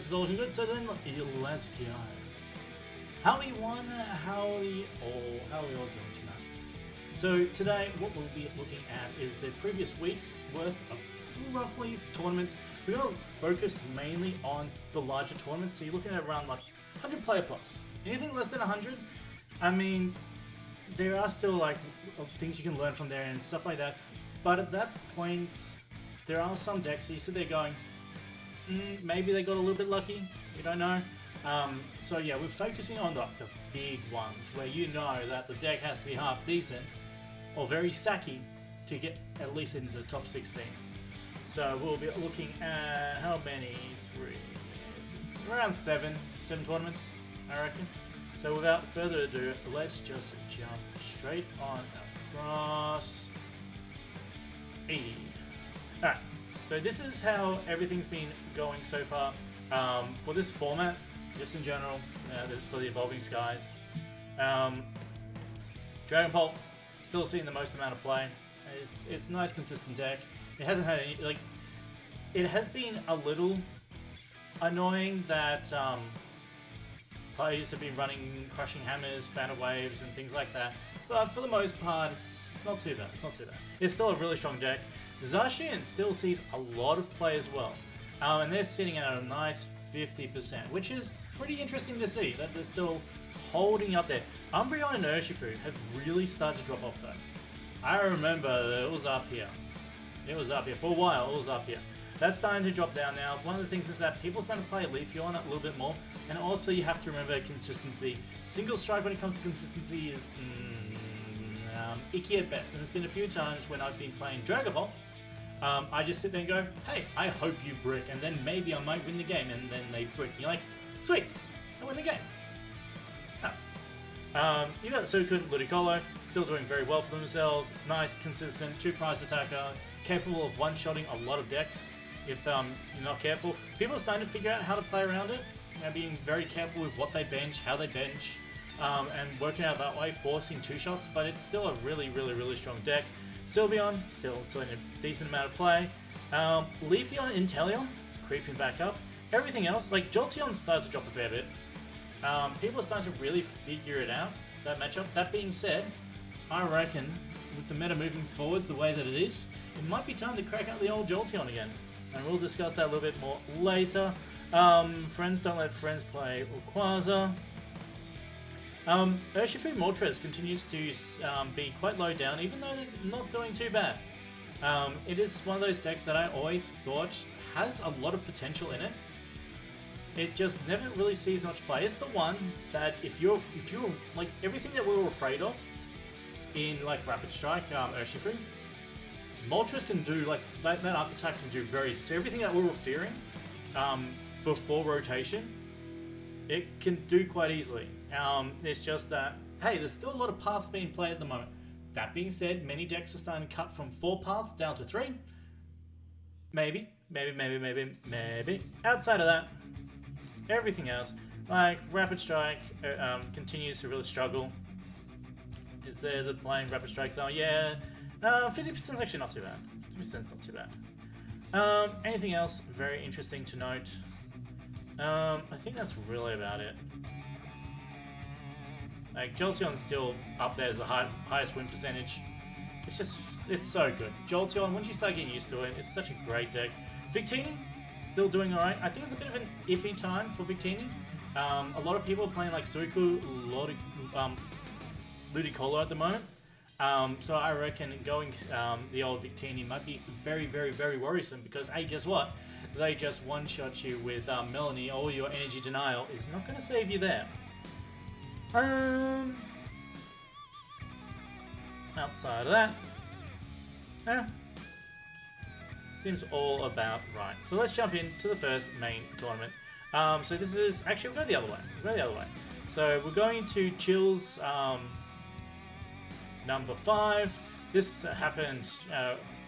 this is all good, so then let's go. How we won, how we all doing tonight. So today, what we'll be looking at is the previous week's worth of roughly tournaments. We're going to focus mainly on the larger tournaments, so you're looking at around like 100 player plus. Anything less than 100, I mean, there are still like things you can learn from there and stuff like that. But at that point, there are some decks that you sit there going, maybe they got a little bit lucky. You don't know. So yeah, we're focusing on the big ones where you know that the deck has to be half decent or very sacky to get at least into the top 16. So we'll be looking at how many? Around seven tournaments, I reckon. So without further ado, let's just jump straight on across. Alright, so this is how everything's been going so far for this format, just in general, for the Evolving Skies. Dragon Pulp, still seeing the most amount of play. It's a nice consistent deck. It hasn't had any, like, it has been a little annoying that players have been running Crushing Hammers, Phantom Waves, and things like that. But for the most part, it's not too bad. It's not too bad. It's still a really strong deck. Zacian still sees a lot of play as well. And they're sitting at a nice 50%, which is pretty interesting to see, that they're still holding up there. Umbreon and Urshifu have really started to drop off though. I remember that it was up here. It was up here. For a while, it was up here. That's starting to drop down now. One of the things is that people starting to play Leafeon a little bit more. And also you have to remember consistency. Single strike when it comes to consistency is icky at best. And there's been a few times when I've been playing Dragon Ball, I just sit there and go, hey, I hope you brick, and then maybe I might win the game, and then they brick. You're like, sweet, I win the game. You got Suicune, Ludicolo, still doing very well for themselves. Nice, consistent, 2-prize attacker, capable of one-shotting a lot of decks if you're not careful. People are starting to figure out how to play around it, being very careful with what they bench, how they bench, and working out that way, forcing 2-shots, but it's still a really, really, really strong deck. Sylveon, still in a decent amount of play. Leafeon, Inteleon is creeping back up. Everything else, like Jolteon started to drop a fair bit. People are starting to really figure it out, that matchup. That being said, I reckon with the meta moving forwards the way that it is, it might be time to crack out the old Jolteon again. And we'll discuss that a little bit more later. Friends don't let friends play Rayquaza. Urshifu Moltres continues to be quite low down, even though they're not doing too bad. It is one of those decks that I always thought has a lot of potential in it. It just never really sees much play. It's the one that if you're like everything that we were afraid of in like Rapid Strike, Urshifu, Moltres can do like that archetype can do so everything that we were fearing before rotation, it can do quite easily. It's just that, hey, there's still a lot of paths being played at the moment. That being said, many decks are starting to cut from 4 paths down to 3. Maybe. Outside of that, everything else, like Rapid Strike, continues to really struggle. Is there the playing Rapid Strikes? Oh yeah, 50% is actually not too bad. 50% is not too bad. Anything else very interesting to note? I think that's really about it. Like, Jolteon's still up there as the highest win percentage. It's so good. Jolteon, once you start getting used to it, it's such a great deck. Victini, still doing alright. I think it's a bit of an iffy time for Victini. A lot of people are playing like Suicune, Ludicolo at the moment. So I reckon going the old Victini might be very, very, very worrisome because, hey, guess what? They just one-shot you with Melanie. All your energy denial is not going to save you there. Outside of that, seems all about right. So let's jump into the first main tournament. So this is actually we'll go the other way. So we're going to Chill's number 5. This happened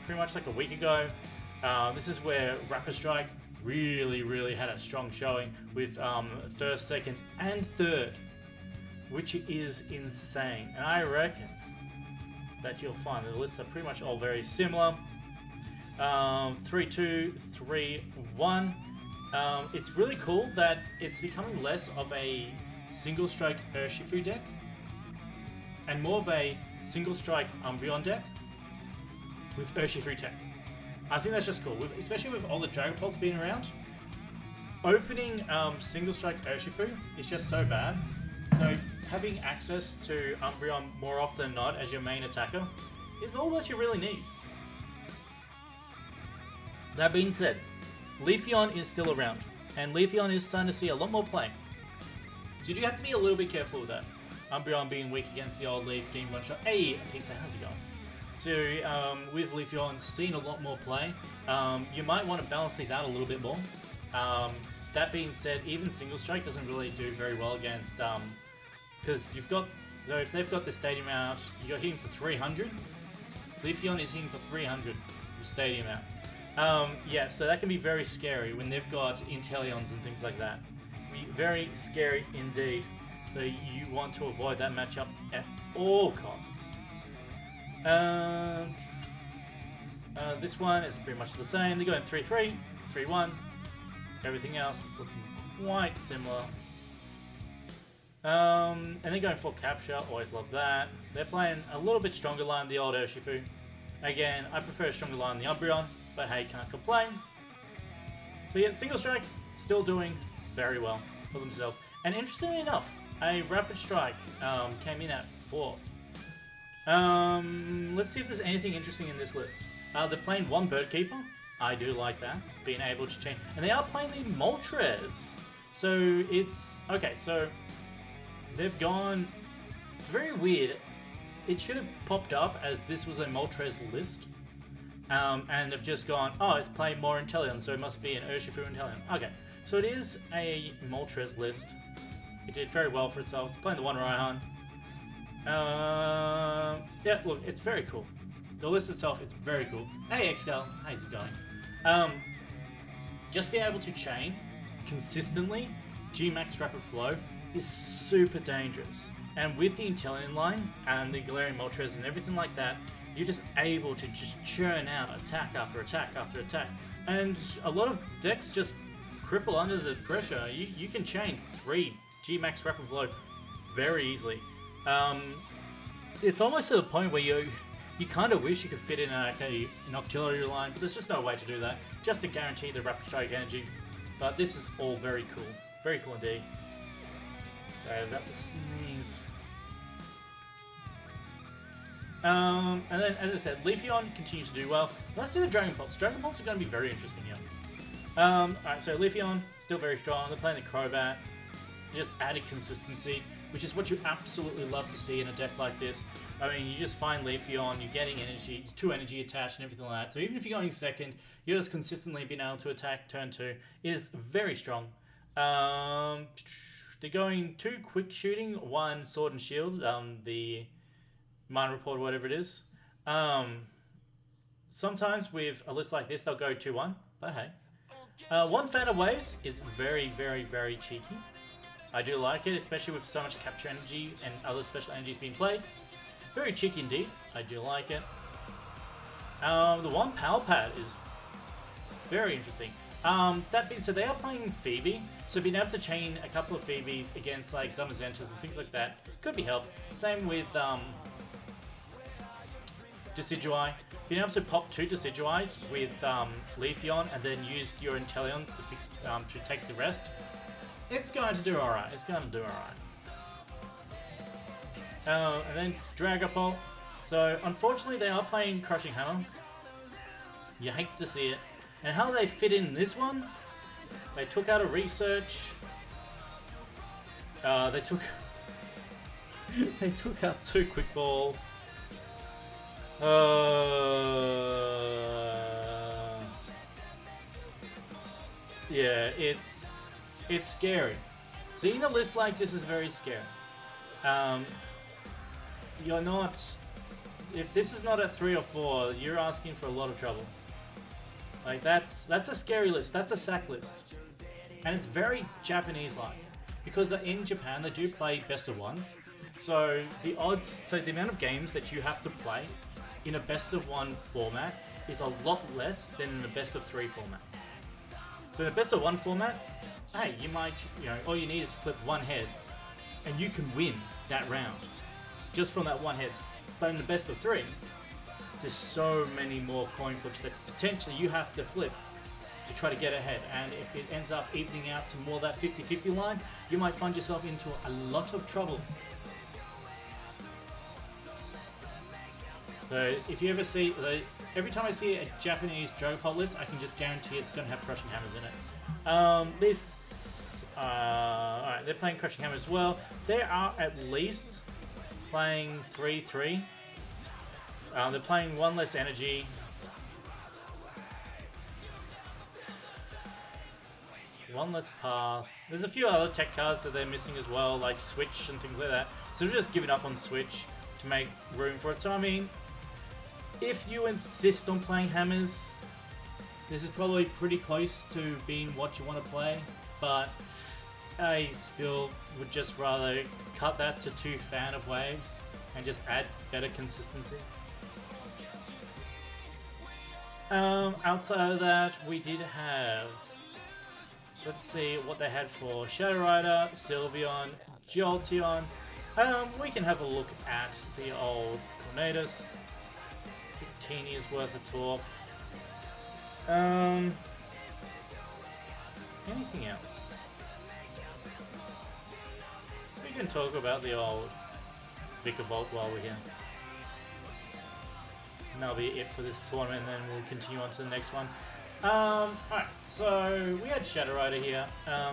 pretty much like a week ago. This is where Rapid Strike really had a strong showing with first, second, and third, which is insane. And I reckon that you'll find the lists are pretty much all very similar. 3-2, 3-1. It's really cool that it's becoming less of a single strike Urshifu deck and more of a single strike Umbreon deck with Urshifu tech. I think that's just cool, especially with all the Dragon Balls being around. Opening single strike Urshifu is just so bad. So having access to Umbreon more often than not as your main attacker is all that you really need. That being said, Leafeon is still around, and Leafeon is starting to see a lot more play. So you do have to be a little bit careful with that. Umbreon being weak against the old Leaf, getting one shot. Hey, Pizza, how's it going? So with Leafeon seeing a lot more play, you might want to balance these out a little bit more. That being said, even Single Strike doesn't really do very well against, because you've got, so if they've got the Stadium out, you're hitting for 300. Leafeon is hitting for 300 with Stadium out. Yeah, so that can be very scary when they've got Inteleons and things like that. Very scary indeed. So you want to avoid that matchup at all costs. This one is pretty much the same. They're going 3-3, 3-1. Everything else is looking quite similar. And they're going for capture. Always love that. They're playing a little bit stronger line than the old Urshifu. Again, I prefer a stronger line than the Umbreon, but hey, can't complain. So yeah, Single Strike still doing very well for themselves. And interestingly enough, a Rapid Strike came in at 4th. Let's see if there's anything interesting in this list. They're playing one Bird Keeper. I do like that, being able to change. And they are playing the Moltres. So it's, okay, so they've gone, it's very weird. It should have popped up as this was a Moltres list. And they've just gone, oh, it's playing more Inteleon, so it must be an Urshifu Inteleon. Okay, so it is a Moltres list. It did very well for itself. It's playing the one Raihan. Yeah, look, it's very cool. The list itself, it's very cool. Hey, Xgal, how's it going? Just being able to chain consistently G-Max Rapid Flow is super dangerous. And with the Inteleon line and the Galarian Moltres and everything like that, you're just able to just churn out attack after attack after attack. And a lot of decks just cripple under the pressure. You can chain 3 G-Max Rapid Flow very easily. It's almost to the point where you kind of wish you could fit in an Octillery line, but there's just no way to do that, just to guarantee the Rapid Strike energy. But this is all very cool. Very cool indeed. Sorry, I'm about to sneeze. And then, as I said, Leafeon continues to do well. Let's see the Dragon Balls. Dragon Balls are going to be very interesting here. Alright, so Leafeon, still very strong. They're playing the Crobat. Just added consistency, which is what you absolutely love to see in a deck like this. I mean, you just find Leafeon, you're getting energy, 2 energy attached and everything like that. So even if you're going second, you're just consistently being able to attack turn 2. It is very strong. They're going 2 quick shooting, 1 sword and shield, the Mind Report or whatever it is. Sometimes with a list like this, they'll go 2-1, but hey. 1 Phantom Waves is very, very, very cheeky. I do like it, especially with so much capture energy and other special energies being played. Very cheeky indeed. I do like it. The 1 Power Pad is very interesting. That being said, they are playing Phoebe, so being able to chain a couple of Phoebes against like Zamazentas and things like that could be helped. Same with Decidueye. Being able to pop 2 Decidueyes with Leafeon and then use your Inteleons to fix to take the rest. It's going to do alright. It's going to do alright. And then Dragapult. So unfortunately they are playing Crushing Hammer. You hate to see it. And how they fit in this one? They took out a research. They took out 2 Quick Ball. Yeah, it's scary. Seeing a list like this is very scary. You're not. If this is not at 3 or 4, you're asking for a lot of trouble. Like that's a scary list. That's a sack list, and it's very Japanese-like because in Japan they do play best of ones. So the odds, so the amount of games that you have to play in a best of 1 format is a lot less than in a best of 3 format. So in the best of one format, hey, you might, all you need is flip one heads, and you can win that round just from that one heads. But in the best of three, there's so many more coin flips that potentially you have to flip to try to get ahead, and if it ends up evening out to more that 50-50 line, you might find yourself into a lot of trouble. So if you ever see, every time I see a Japanese Dragapult list, I can just guarantee it's going to have Crushing Hammers in it. Alright, they're playing Crushing Hammer as well. They are at least playing 3-3. They're playing one less energy. One less path. There's a few other tech cards that they're missing as well, like Switch and things like that. So they're just giving up on Switch to make room for it. So I mean, if you insist on playing hammers, this is probably pretty close to being what you want to play, but I still would just rather cut that to 2 fan of waves and just add better consistency. Outside of that, we did have, let's see what they had for Shadow Rider, Sylveon, Jolteon. We can have a look at the old Tornadus. Teeny is worth a talk. Anything else? We can talk about the old Vikavolt while we're here. And that'll be it for this tournament, and then we'll continue on to the next one. Alright, so we had Shadow Rider here.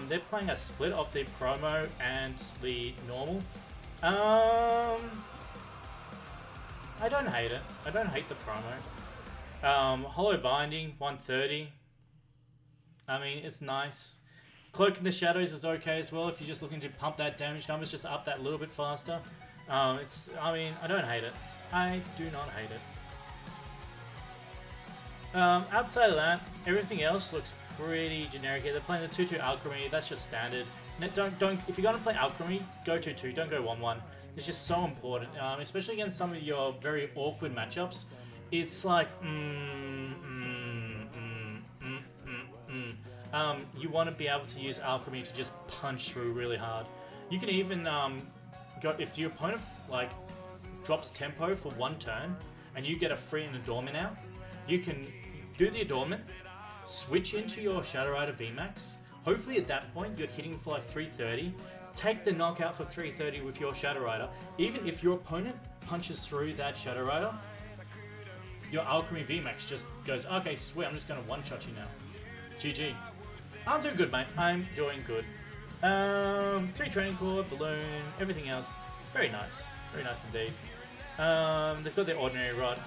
They're playing a split of the promo and the normal. I don't hate it. I don't hate the promo. Hollow Binding, 130. I mean, it's nice. Cloak in the Shadows is okay as well if you're just looking to pump that damage numbers just up that little bit faster. I mean, I don't hate it. I do not hate it. Outside of that, everything else looks pretty generic here. They're playing the 2-2 Alchemy. That's just standard. Don't. If you're gonna play Alchemy, go 2-2. Don't go 1-1. It's just so important, especially against some of your very awkward matchups. It's like, you want to be able to use Alchemy to just punch through really hard. You can even go if your opponent like drops tempo for 1 turn, and you get a free and Adornment out. You can do the Adornment, switch into your Shadow Rider VMAX. Hopefully at that point you're hitting for like 330. Take the knockout for 330 with your Shadow Rider. Even if your opponent punches through that Shadow Rider, your Alchemy VMAX just goes, okay, sweet, I'm just going to one-shot you now. GG. I'm doing good, mate. I'm doing good. 3 Training Core, Balloon, everything else. Very nice. Very nice indeed. They've got their Ordinary Rod.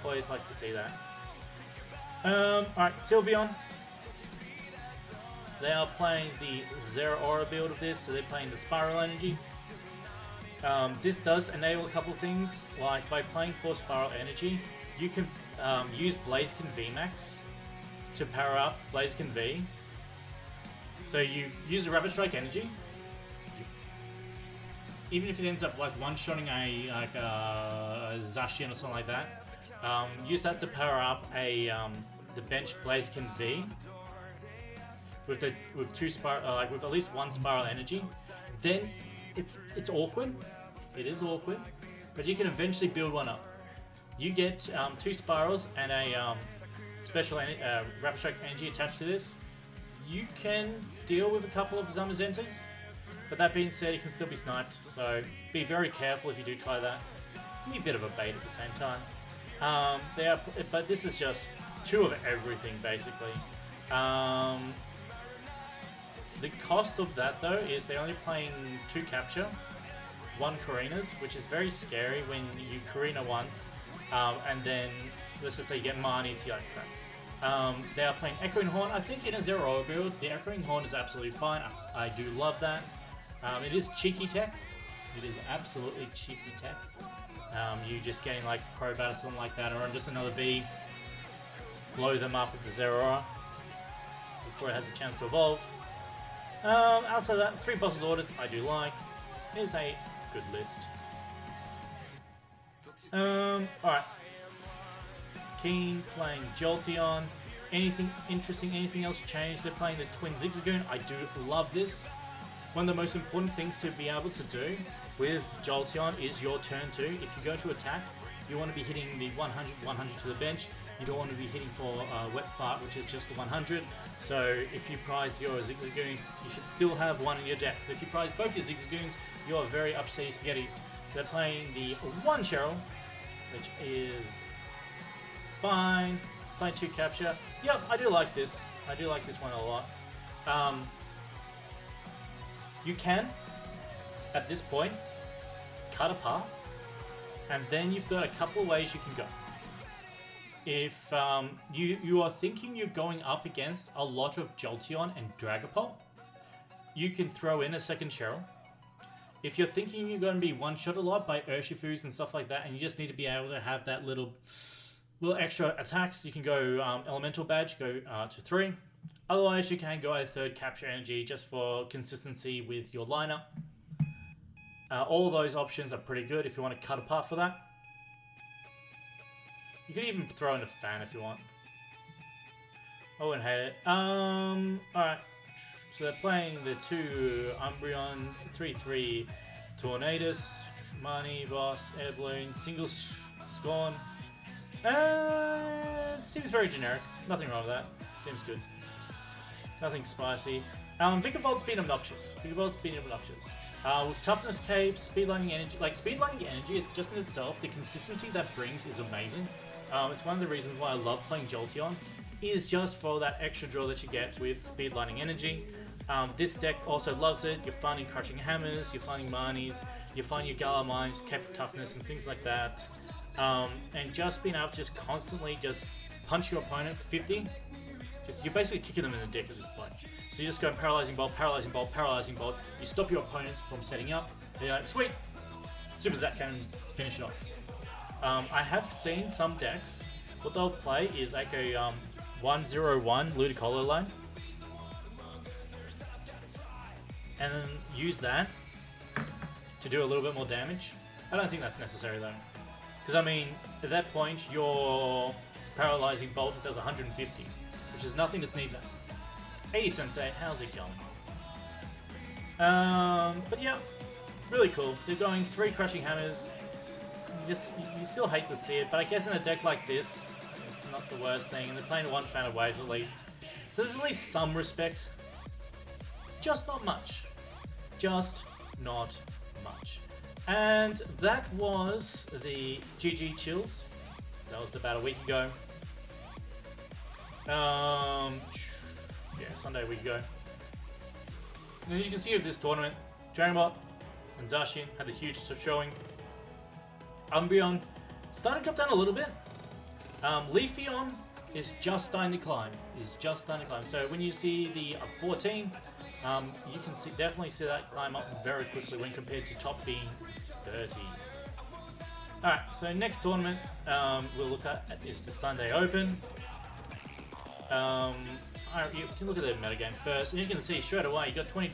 Always like to see that. Alright, Sylveon. They are playing the Zero Aura build of this, so they're playing the Spiral Energy. This does enable a couple of things, like by playing for Spiral Energy, you can use Blaziken VMAX to power up Blaziken V. So you use a Rapid Strike Energy, even if it ends up like one-shotting a Zacian or something like that, use that to power up the bench Blaziken V. With with at least 1 Spiral Energy, then it's awkward. It is awkward, but you can eventually build one up. You get 2 Spirals and a special Rapid Strike Energy attached to this. You can deal with a couple of Zamazentas, but that being said, it can still be sniped. So be very careful if you do try that. Be a bit of a bait at the same time. But this is just 2 of everything basically. The cost of that though is they're only playing 2 capture, 1 Karinas, which is very scary when you Karina once, and then let's just say you get Marnie, it's like crap. They are playing Echoing Horn. I think in a Zero build, the Echoing Horn is absolutely fine. I do love that. It is cheeky tech. It is absolutely cheeky tech. You just getting like Crobat or something like that, or just another V, blow them up with the Zero before it has a chance to evolve. Outside of that, 3 Bosses Orders I do like. It is a good list. Alright. Keen playing Jolteon. Anything interesting? Anything else changed? They're playing the Twin Zigzagoon. I do love this. One of the most important things to be able to do with Jolteon is your turn 2. If you go to attack, you want to be hitting the 100 to the bench. You don't want to be hitting for Wet Fart, which is just the 100. So if you prize your Zigzagoon, you should still have one in your deck. So if you prize both your Zigzagoons, you are very upsetty spaghettis. They're playing the 1 Cheryl, which is fine. Playing 2 Capture. Yep, I do like this. I do like this one a lot. You can, at this point, cut a path, and then you've got a couple of ways you can go. If you are thinking you're going up against a lot of Jolteon and Dragapult, you can throw in a second Cheryl. If you're thinking you're going to be one-shot a lot by Urshifus and stuff like that, and you just need to be able to have that little extra attacks, you can go Elemental Badge, go to 3. Otherwise, you can go a 3rd Capture Energy just for consistency with your lineup. All of those options are pretty good if you want to cut a path for that. You could even throw in a fan if you want. I wouldn't hate it. Alright. So they're playing the 2 Umbreon, 3-3 Tornadus, Marnie, Boss, Air Balloon, Single Scorn. Seems very generic. Nothing wrong with that. Seems good. Nothing spicy. Vicavolt's been obnoxious. With Toughness Cape, Speed Lightning Energy, just in itself, the consistency that brings is amazing. It's one of the reasons why I love playing Jolteon, is just for that extra draw that you get with Speed Lightning Energy. This deck also loves it. You're finding Crushing Hammers, you're finding Marnies, you're finding your Galamines, Cape Toughness and things like that. And just being able to just constantly just punch your opponent for 50, you're basically kicking them in the dick at this point. So you just go Paralyzing Bolt, Paralyzing Bolt, Paralyzing Bolt. You stop your opponents from setting up. They're like, sweet, Super Zap Cannon, finish it off. I have seen some decks, what they'll play is like a 1-0-1 Ludicolo line. And then use that to do a little bit more damage. I don't think that's necessary though. Because I mean, at that point, your Paralyzing Bolt does 150, which is nothing that needs that. Hey Sensei, how's it going? But yeah, really cool. They're going 3 Crushing Hammers. You still hate to see it, but I guess in a deck like this, it's not the worst thing. And they're playing 1 Fan of Waves at least. So there's at least some respect. Just not much. Just not much. And that was the GG Chills. That was about a week ago. Yeah, Sunday a week ago. And as you can see with this tournament, Dragonbot and Zacian had a huge showing. Umbreon starting to drop down a little bit. Leafeon is just starting to climb. So when you see the 14, you can definitely see that climb up very quickly when compared to top being 30. Alright, so next tournament we'll look at is the Sunday Open. You can look at the metagame first, and you can see straight away you got 20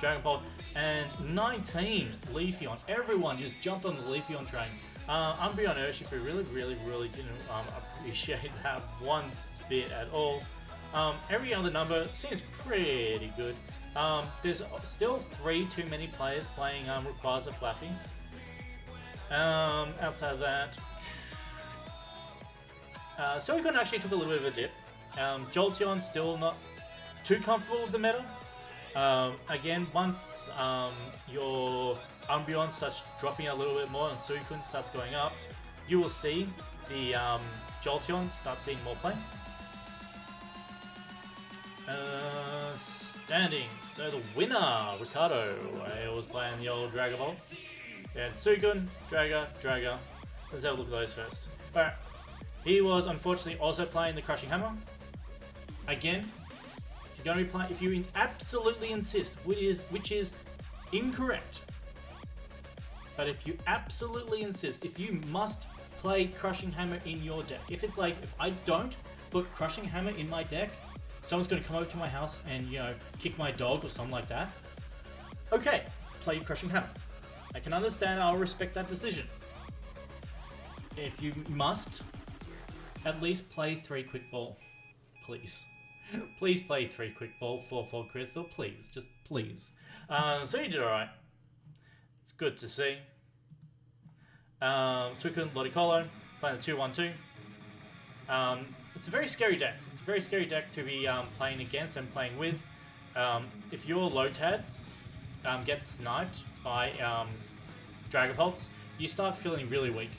Dragonball and 19 Leafeon. Everyone just jumped on the Leafeon train. Umbreon Urshifu really didn't appreciate that one bit at all. Every other number seems pretty good. There's still 3 too many players playing Rayquaza Flaffy. Outside of that, Suicune actually took a little bit of a dip. Jolteon still not too comfortable with the meta. Again, once your Umbreon starts dropping a little bit more and Suicune starts going up, you will see the Jolteon start seeing more play. Standing. So the winner, Ricardo, I was playing the old Dragon Ball. Yeah, Suicune, Draga. Let's have a look at those first. Alright. He was unfortunately also playing the Crushing Hammer. Again, if you're going to be playing, if you absolutely insist, which is incorrect, but if you absolutely insist, if you must play Crushing Hammer in your deck, if it's like, if I don't put Crushing Hammer in my deck, someone's going to come over to my house and, you know, kick my dog or something like that, okay, play Crushing Hammer. I can understand, I'll respect that decision. If you must, at least play 3 Quick Ball. please. Please play 3 quick ball, 4 crystal, please. Just please. So you did alright. It's good to see. Suicune, Ludicolo, playing the 2-1-2. It's a very scary deck. It's a very scary deck to be playing against and playing with. If your Lotads get sniped by Dragapults, you start feeling really weak.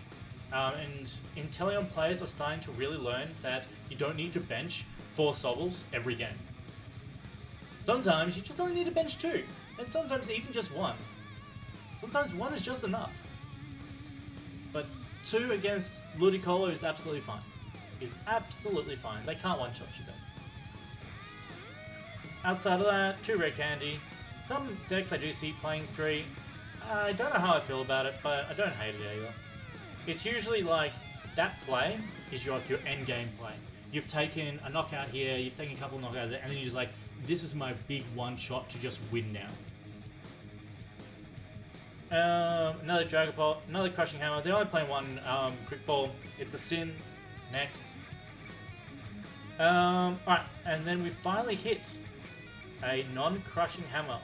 And Inteleon players are starting to really learn that you don't need to bench 4 Sobbles every game. Sometimes you just only need to bench 2, and sometimes even just 1. Sometimes 1 is just enough. But 2 against Ludicolo is absolutely fine. It's absolutely fine. They can't one-shot you then. Outside of that, 2 Red Candy. Some decks I do see playing 3. I don't know how I feel about it, but I don't hate it either. It's usually like, that play is your end game play. You've taken a knockout here, you've taken a couple of knockouts there, and then you're just like, this is my big one shot to just win now. Another Dragapult, another Crushing Hammer. They're only playing 1 Quick Ball. It's a Sin. Next. Alright, and then we finally hit a non-Crushing Hammer.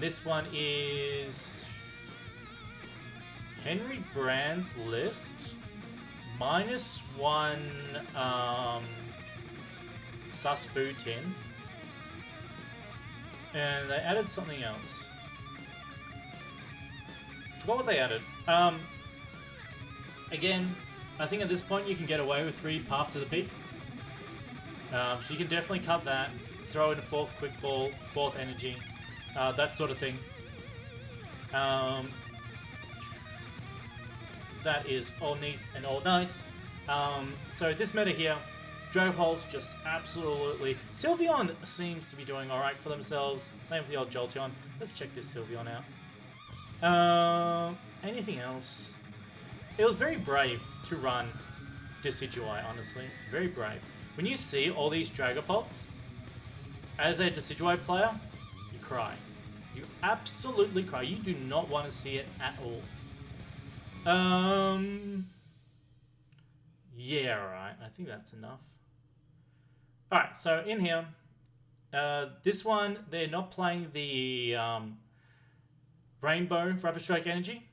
This one is Henry Brand's list. -1 Sus Food Tin. And they added something else. Forgot what they added. Again, I think at this point you can get away with 3 Path to the Peak. So you can definitely cut that, throw in a 4th Quick Ball, 4th Energy, that sort of thing. That is all neat and all nice. So this meta here, Dragapults just absolutely... Sylveon seems to be doing alright for themselves. Same with the old Jolteon. Let's check this Sylveon out. Anything else? It was very brave to run Decidueye, honestly. It's very brave. When you see all these Dragapults, as a Decidueye player, you cry. You absolutely cry. You do not want to see it at all. Yeah, alright. I think that's enough. Alright, so in here, this one, they're not playing the Rainbow Rapid Strike Energy.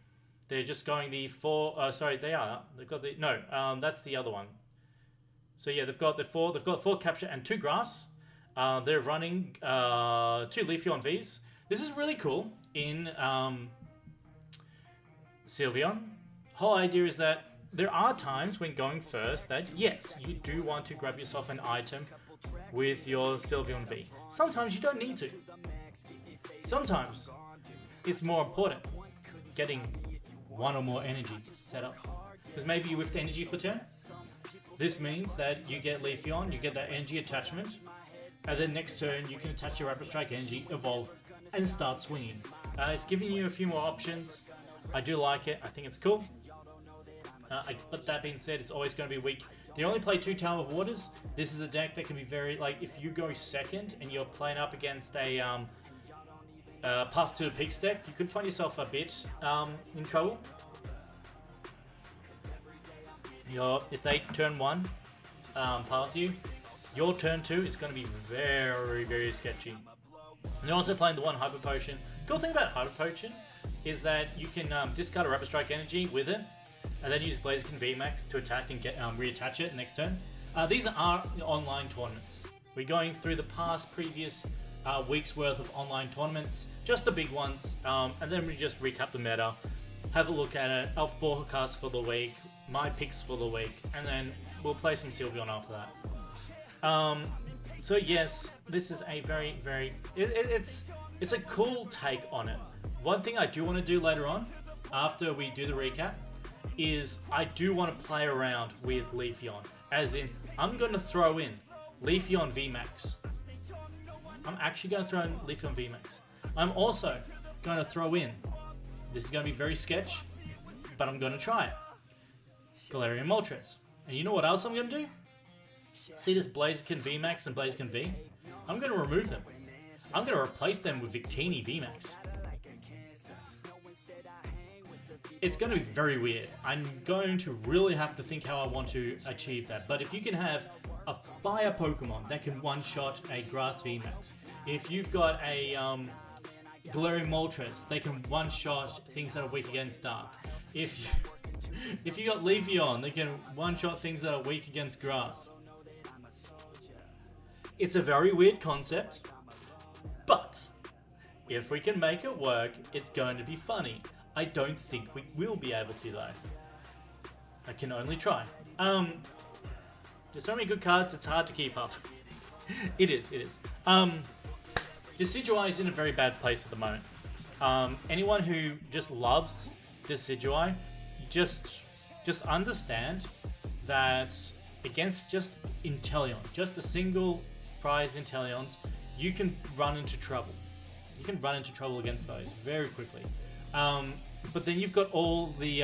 They're just going the 4... sorry, they are. They've got the... No, that's the other one. So yeah, they've got 4 Capture and 2 Grass. They're running 2 Leafeon Vs. This is really cool in Sylveon. Whole idea is that there are times when going first that, yes, you do want to grab yourself an item with your Sylveon V. Sometimes you don't need to. Sometimes it's more important getting 1 or more energy set up. Because maybe you whiffed energy for turn. This means that you get Leafeon, you get that energy attachment, and then next turn you can attach your Rapid Strike energy, evolve, and start swinging. It's giving you a few more options. I do like it. I think it's cool. But that being said, it's always going to be weak. They only play 2 Tower of Waters. This is a deck that can be very, like, if you go second and you're playing up against a Path to the Peaks deck, you could find yourself a bit in trouble. If they turn 1 Path you, your turn 2 is going to be very, very sketchy. And they're also playing the 1 Hyper Potion. Cool thing about Hyper Potion is that you can discard a Rapid Strike energy with it, and then use Blaziken VMAX to attack and get reattach it next turn. These are online tournaments. We're going through the previous week's worth of online tournaments, just the big ones, and then we just recap the meta, have a look at it, our forecast for the week, my picks for the week, and then we'll play some Sylveon after that. So yes, this is a very, very... It's a cool take on it. One thing I do want to do later on, after we do the recap, is I do want to play around with Leafeon. As in, I'm going to throw in Leafeon VMAX. I'm actually going to throw in Leafeon VMAX. I'm also going to throw in, this is going to be very sketch, but I'm going to try it, Galarian Moltres. And you know what else I'm going to do? See this Blaziken VMAX and Blaziken V? I'm going to remove them. I'm going to replace them with Victini VMAX. It's going to be very weird. I'm going to really have to think how I want to achieve that. But if you can have a fire Pokemon that can one-shot a Grass VMAX. If you've got a Galarian Moltres, they can one-shot things that are weak against Dark. If you got Leafeon, they can one-shot things that are weak against Grass. It's a very weird concept, but if we can make it work, it's going to be funny. I don't think we will be able to though. I can only try. There's so many good cards, it's hard to keep up. It is. Decidueye is in a very bad place at the moment. Anyone who just loves Decidueye, just understand that against just Inteleon, just a single prize Inteleons, you can run into trouble. You can run into trouble against those very quickly. But then you've got all the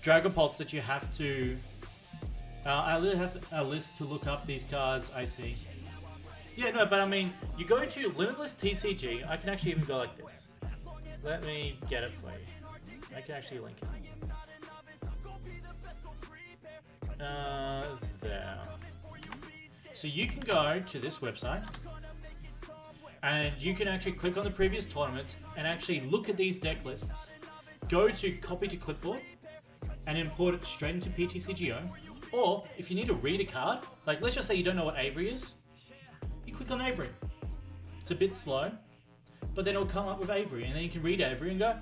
Dragapults that you have to... I literally have a list to look up these cards, I see. Yeah, no, but I mean, you go to Limitless TCG, I can actually even go like this. Let me get it for you. I can actually link it. There. So you can go to this website, and you can actually click on the previous tournaments and actually look at these deck lists. Go to copy to clipboard and import it straight into PTCGO. Or if you need to read a card, like let's just say you don't know what Avery is, you click on Avery. It's a bit slow, but then it'll come up with Avery, and then you can read Avery and go,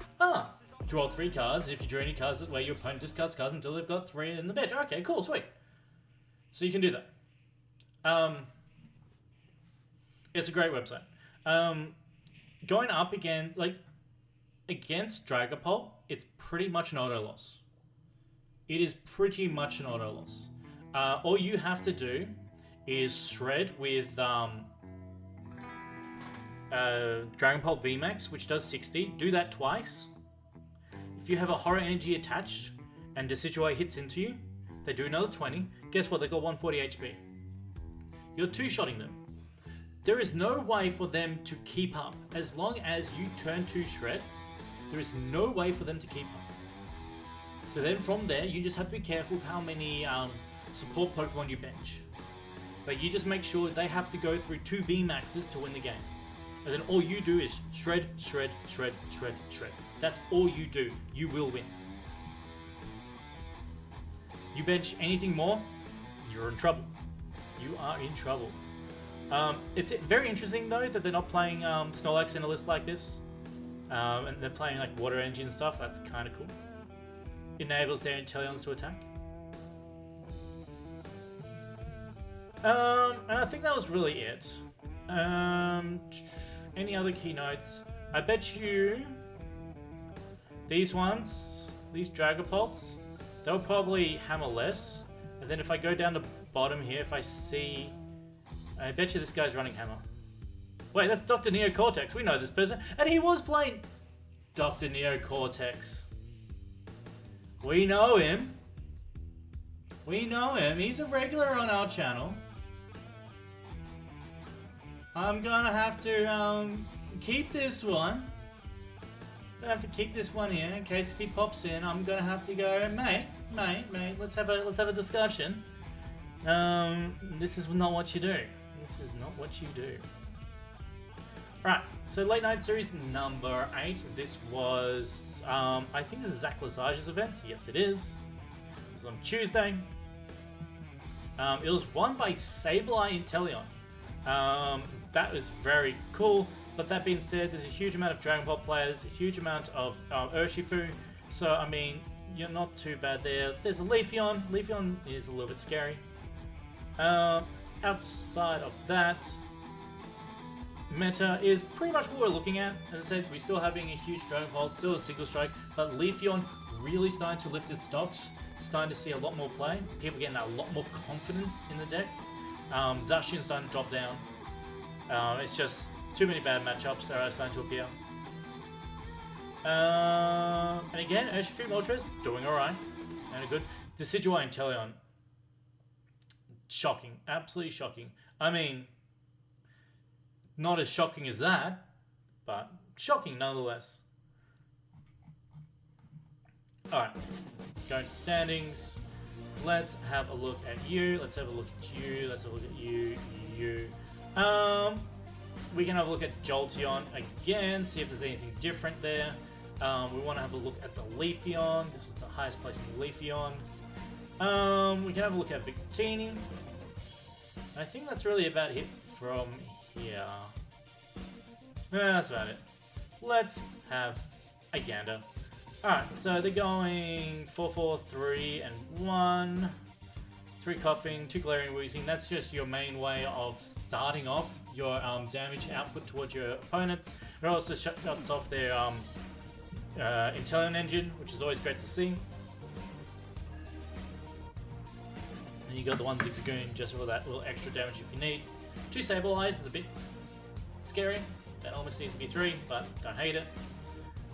draw 3 cards, and if you draw any cards where your opponent discards cards until they've got 3 in the bench. Okay, cool, sweet. So you can do that. It's a great website. Going up again, like, against Dragapult, it's pretty much an auto loss. It is pretty much an auto loss. All you have to do is shred with Dragapult VMAX, which does 60. Do that twice. If you have a Horror Energy attached and Decidueye hits into you, they do another 20. Guess what? They got 140 HP. You're two-shotting them. There is no way for them to keep up. As long as you turn to shred, there is no way for them to keep up. So then from there, you just have to be careful of how many support Pokemon you bench. But you just make sure they have to go through 2 VMAXs to win the game. And then all you do is shred, shred, shred, shred, shred. That's all you do. You will win. You bench anything more, you're in trouble. You are in trouble. It's very interesting though that they're not playing Snorlax in a list like this. And they're playing like Water Energy and stuff. That's kind of cool. Enables their Inteleons to attack. And I think that was really it. Any other keynotes? I bet you these ones, these Dragapults, they'll probably hammer less. And then if I go down the bottom here, if I see... I bet you this guy's running hammer. Wait, that's Dr. Neocortex. We know this person. And he was playing Dr. Neocortex. We know him. We know him. He's a regular on our channel. I'm gonna have to keep this one. I have to keep this one here in case if he pops in. I'm gonna have to go, mate. Let's have a discussion. This is not what you do. This is not what you do. Right. So late night series number 8. This was I think this is Zach Lasage's event. Yes, it is. It was on Tuesday. It was won by Sableye Inteleon. That was very cool. But that being said, there's a huge amount of Dragon Ball players, a huge amount of Urshifu. So, I mean, you're not too bad there. There's a Leafeon. Leafeon is a little bit scary. Outside of that, meta is pretty much what we're looking at. As I said, we're still having a huge Dragon Ball, still a single strike, but Leafeon really starting to lift its stocks. Starting to see a lot more play. People getting a lot more confidence in the deck. Zacian's starting to drop down. It's just too many bad matchups that are starting to appear. And again, Urshifu Moltres doing alright. And a good Decidueye Inteleon. Shocking. Absolutely shocking. I mean, not as shocking as that, but shocking nonetheless. Alright. Going to standings. let's have a look at you. Let's have a look at you. Let's have a look at you. We can have a look at Jolteon again, see if there's anything different there. We want to have a look at the Leafeon. This is the highest place in the Leafeon. We can have a look at Victini. I think that's really about it from here. That's about it. Let's have a gander. Alright, so they're going 4, 3, and 1. 3 coughing, 2 glaring, wheezing. That's just your main way of starting off your damage output towards your opponents. It also shuts off their Intelligent Engine, which is always great to see. And you got the 1 Zigzagoon just for that little extra damage if you need. 2 Sableye is a bit scary. That almost needs to be 3, but don't hate it.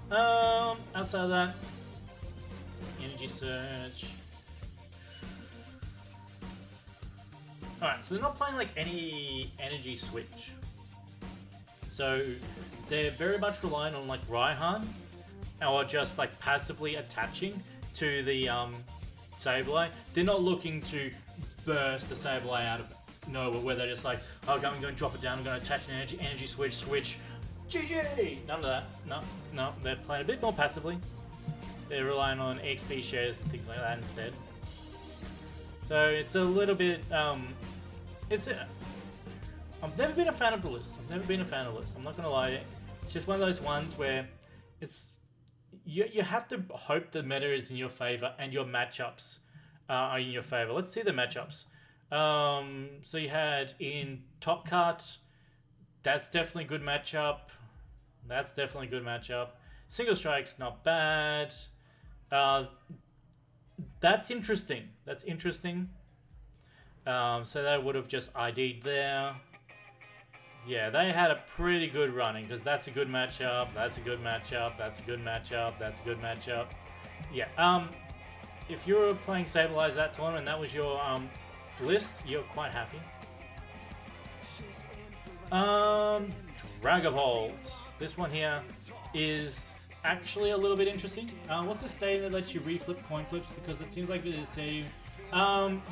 Outside of that, Energy Surge. Alright, so they're not playing like any energy switch. So they're very much relying on like Raihan, or just like passively attaching to the Sableye. They're not looking to burst the Sableye out of nowhere, where they're just like, oh, I'm going to drop it down, I'm going to attach an energy switch, GG! None of that. No, they're playing a bit more passively. They're relying on XP shares and things like that instead. So it's a little bit, I've never been a fan of the list. I'm not gonna lie. It's just one of those ones where it's you have to hope the meta is in your favor and your matchups are in your favor. Let's see the matchups. So you had in Top Cut. That's definitely a good matchup. Single Strike's not bad. That's interesting. So they would have just ID'd there. Yeah, they had a pretty good running, because that's a good matchup, that's a good matchup. Yeah, if you were playing Sableye that tournament and that was your list, you're quite happy. Dragapult. This one here is actually a little bit interesting. What's the state that lets you reflip coin flips? Because it seems like it is saying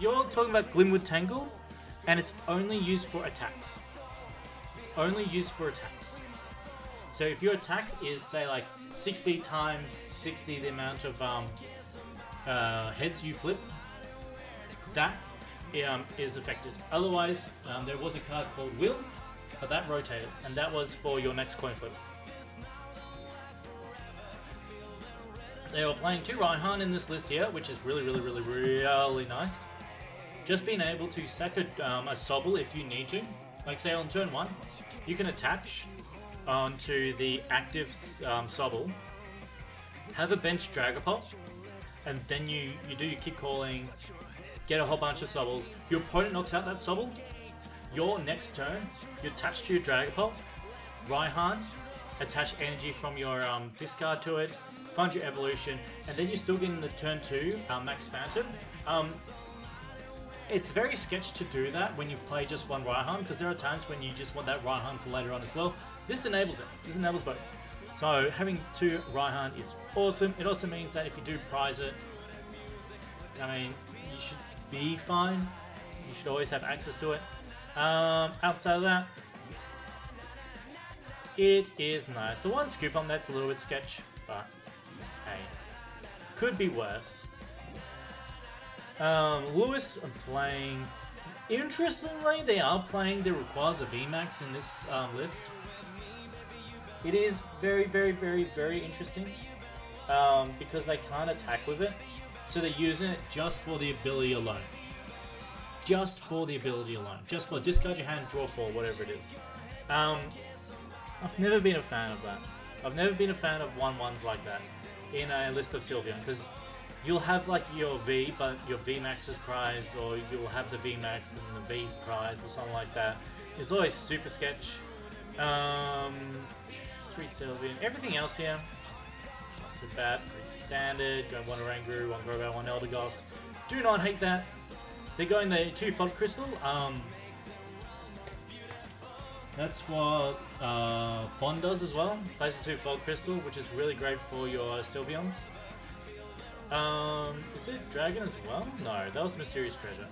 you're talking about Glimwood Tangle, and it's only used for attacks. So if your attack is, say, like 60 times 60 the amount of heads you flip, that is affected. Otherwise, there was a card called Will, but that rotated, and that was for your next coin flip. They were playing 2 Raihan in this list here, which is really nice. Just being able to sack a Sobble if you need to. Like say on turn 1, you can attach onto the active Sobble, have a bench Dragapult, and then you keep calling, get a whole bunch of Sobbles. Your opponent knocks out that Sobble. Your next turn, you attach to your Dragapult, Raihan, attach energy from your discard to it, fund your evolution, and then you're still getting the turn 2 Max Phantom. It's very sketch to do that when you play just one Raihan, because there are times when you just want that Raihan for later on as well. This enables it. This enables both. So having 2 Raihan is awesome. It also means that if you do prize it, I mean, you should be fine. You should always have access to it. Outside of that, it is nice. The one scoop on that's a little bit sketch, but hey, could be worse. Lewis are playing. Interestingly, they are playing the requires a VMAX in this list. It is very interesting because they can't attack with it, so they're using it just for the ability alone. Just for discard your hand, draw 4, whatever it is. I've never been a fan of that. I've never been a fan of 1/1s like that in a list of Sylveon, because you'll have like your V, but your VMAX is prized, or you'll have the VMAX and the V's prized, or something like that. It's always super sketch. 3 Sylveon. Everything else here, not too bad, pretty standard. Going 1 Oranguru, 1 Grobat, 1 Eldegoss. Do not hate that. They're going the 2 Fog Crystal. That's what Fon does as well. Plays the 2 Fog Crystal, which is really great for your Sylveons. Is it Dragon as well? No, that was Mysterious Treasure.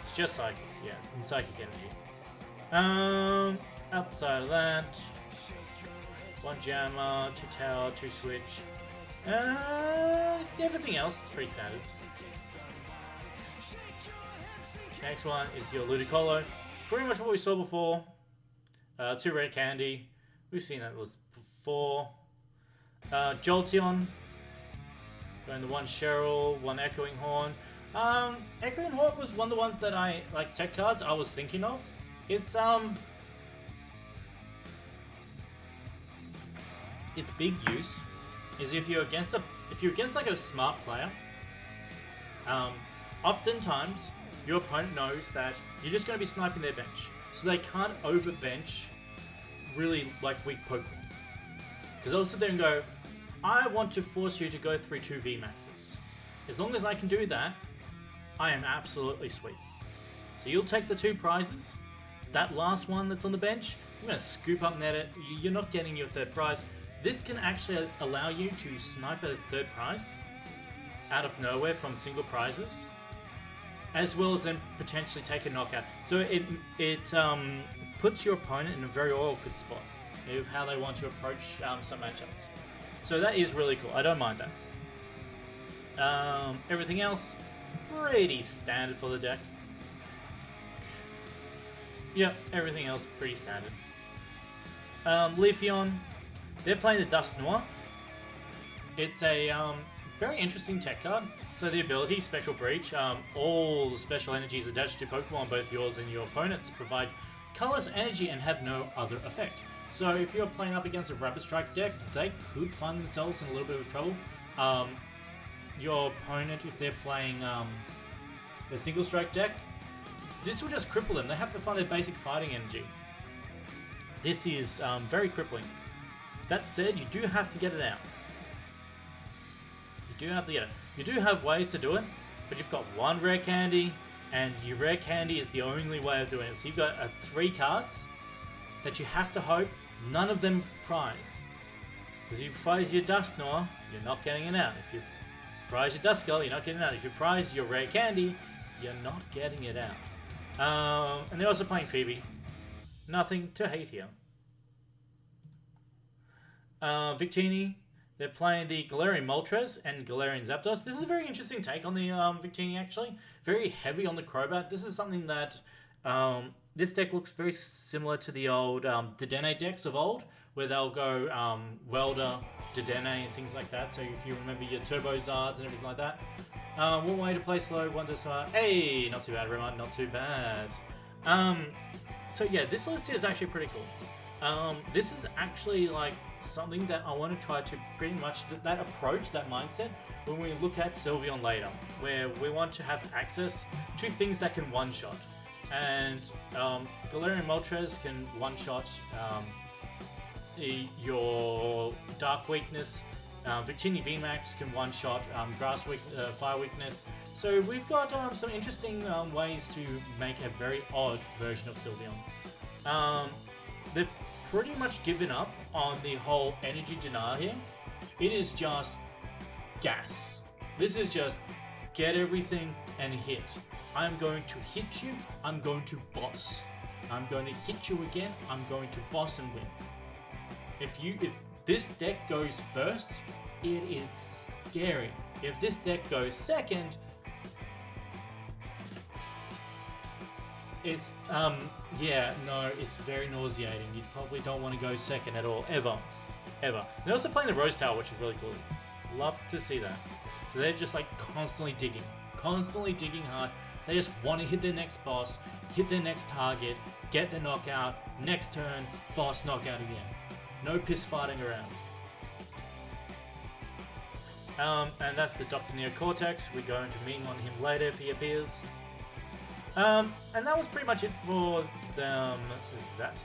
It's just Psychic, yeah, and Psychic Energy. Outside of that, 1 Jammer, 2 Tower, 2 Switch. Everything else pretty standard. Next one is your Ludicolo. Pretty much what we saw before. 2 Red Candy. We've seen that was before. Jolteon. Going to 1 Cheryl, 1 Echoing Horn. Echoing Horn was one of the ones that I, like, tech cards I was thinking of. It's its big use is if you're against like a smart player. Oftentimes your opponent knows that you're just going to be sniping their bench, so they can't overbench really like weak Pokemon. Because they'll sit there and go, I want to force you to go through 2 VMAXs. As long as I can do that, I am absolutely sweet. So you'll take the 2 prizes. That last one that's on the bench, I'm going to scoop up net it. You're not getting your 3rd prize. This can actually allow you to snipe a 3rd prize out of nowhere from single prizes, as well as then potentially take a knockout. So it puts your opponent in a very awkward spot of how they want to approach some matchups. So that is really cool. I don't mind that. Everything else, pretty standard for the deck. Yep, everything else pretty standard. Leafeon, they're playing the Dust Noir. It's a very interesting tech card. So the ability, Spectral Breach, all the special energies attached to Pokemon, both yours and your opponent's, provide colorless energy and have no other effect. So if you're playing up against a Rapid Strike deck, they could find themselves in a little bit of trouble. Your opponent, if they're playing a Single Strike deck, this will just cripple them. They have to find their basic fighting energy. This is very crippling. That said, you do have to get it out. You do have to get it. You do have ways to do it, but you've got 1 Rare Candy, and your Rare Candy is the only way of doing it. So you've got 3 cards that you have to hope none of them prize. Because if you prize your Dusknoir, you're not getting it out. If you prize your Duskull, you're not getting it out. If you prize your Rare Candy, you're not getting it out. And they're also playing Phoebe. Nothing to hate here. Victini, they're playing the Galarian Moltres and Galarian Zapdos. This is a very interesting take on the Victini, actually. Very heavy on the Crobat. This is something that... this deck looks very similar to the old Dedenne decks of old, where they'll go Welder, Dedenne, and things like that. So if you remember your Turbo Zards and everything like that. One way to play slow, one to start. Hey, not too bad, Remon, not too bad. So yeah, this list is actually pretty cool. This is actually like something that I want to try to pretty much that approach, that mindset, when we look at Sylveon later, where we want to have access to things that can one-shot. And Galarian Moltres can one-shot your Dark Weakness. Victini VMAX can one-shot Grass Fire Weakness. So we've got some interesting ways to make a very odd version of Sylveon. They've pretty much given up on the whole energy denial here. It is just gas. This is just get everything and hit. I'm going to hit you, I'm going to boss. I'm going to hit you again, I'm going to boss and win. If this deck goes first, it is scary. If this deck goes second, it's, it's very nauseating. You probably don't want to go second at all, ever. They're also playing the Rose Tower, which is really cool. Love to see that. So they're just like constantly digging hard. They just want to hit their next boss, hit their next target, get the knockout, next turn, boss, knockout again. No piss farting around. And that's the Dr. Neocortex. We're going to meet on him later if he appears. And that was pretty much it for that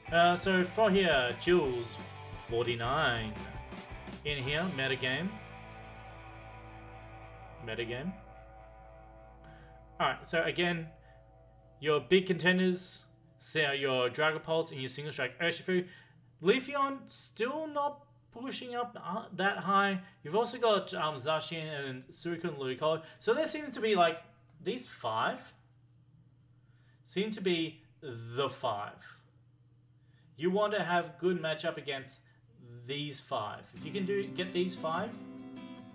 tournament. So for here, Jules 49 in here, metagame. Alright, so again, your big contenders, say your Dragapult and your Single Strike Urshifu. Leafeon, still not pushing up that high. You've also got Zacian and Suicune Ludicolo. So there seems to be like these 5 seem to be the 5. You want to have good matchup against these 5. If you can get these 5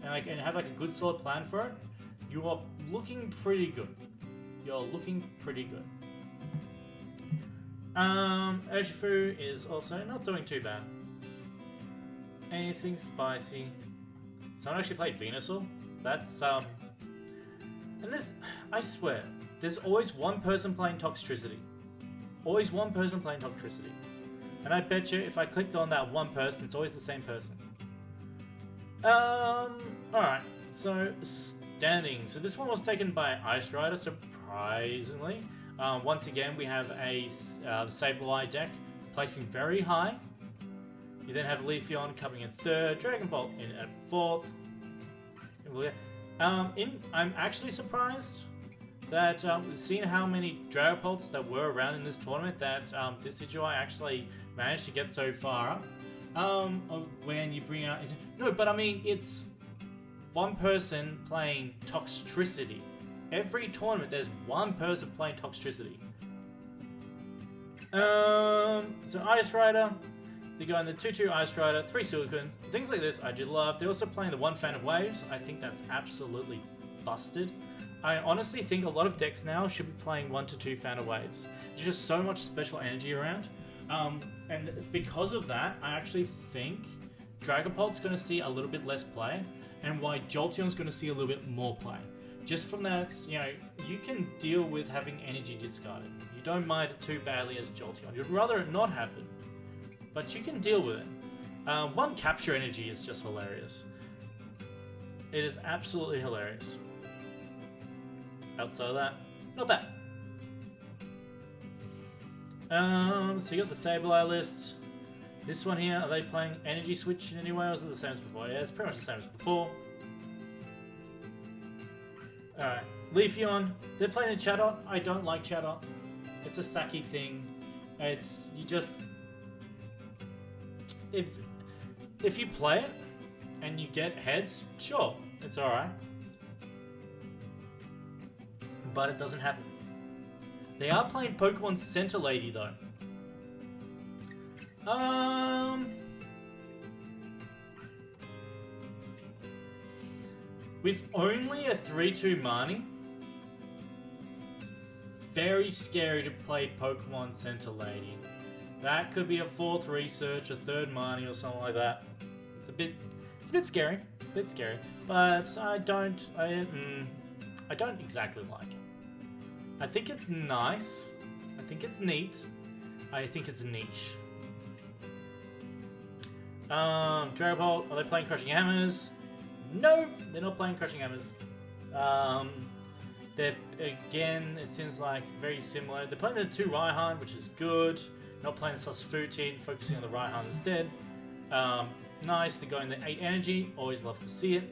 and have like a good solid plan for it, you are looking pretty good. You're looking pretty good. Urshifu is also not doing too bad. Anything spicy? Someone actually played Venusaur? That's and this, I swear, there's always one person playing Toxtricity. Always one person playing Toxtricity. And I bet you if I clicked on that one person, it's always the same person. Alright, so standing. So this one was taken by Ice Rider, surprisingly. Once again, we have a Sableye deck placing very high. You then have Leafeon coming in 3rd, Dragon Ball in at 4th. I'm actually surprised that seeing how many Dragapults that were around in this tournament, that this Decidueye actually managed to get so far up. When you bring out... No, but I mean, it's one person playing Toxtricity. Every tournament, there's one person playing Toxtricity. So Ice Rider, they go in the 2-2 Ice Rider, 3 Suicune, things like this I do love. They're also playing the 1 Fan of Waves. I think that's absolutely busted. I honestly think a lot of decks now should be playing 1 to 2 Fan of Waves. There's just so much special energy around. And it's because of that, I actually think Dragapult's going to see a little bit less play, and why Jolteon's going to see a little bit more play. Just from that, you know, you can deal with having energy discarded. You don't mind it too badly as Jolteon. You'd rather it not happen, but you can deal with it. 1 capture energy is just hilarious. It is absolutely hilarious. Outside of that, not bad. So you got the Sableye list. This one here, are they playing Energy Switch in any way, or is it the same as before? Yeah, it's pretty much the same as before. Alright, Leafeon, they're playing the Chatot. I don't like Chatot. It's a sacky thing. It's, you just... If you play it, and you get heads, sure, it's alright. But it doesn't happen. They are playing Pokemon Center Lady though. With only a 3-2 Marnie, very scary to play Pokemon Center Lady. That could be a 4th Research, a 3rd Marnie or something like that. It's a bit scary, but I don't exactly like it. I think it's nice. I think it's neat. I think it's niche. Dragapult, are they playing Crushing Hammers? No, they're not playing Crushing Hammers. They're, again, it seems like very similar. They're playing the 2 Raihan, which is good. Not playing the Susfutin, focusing on the Raihan instead. Nice, they're going the 8 energy. Always love to see it.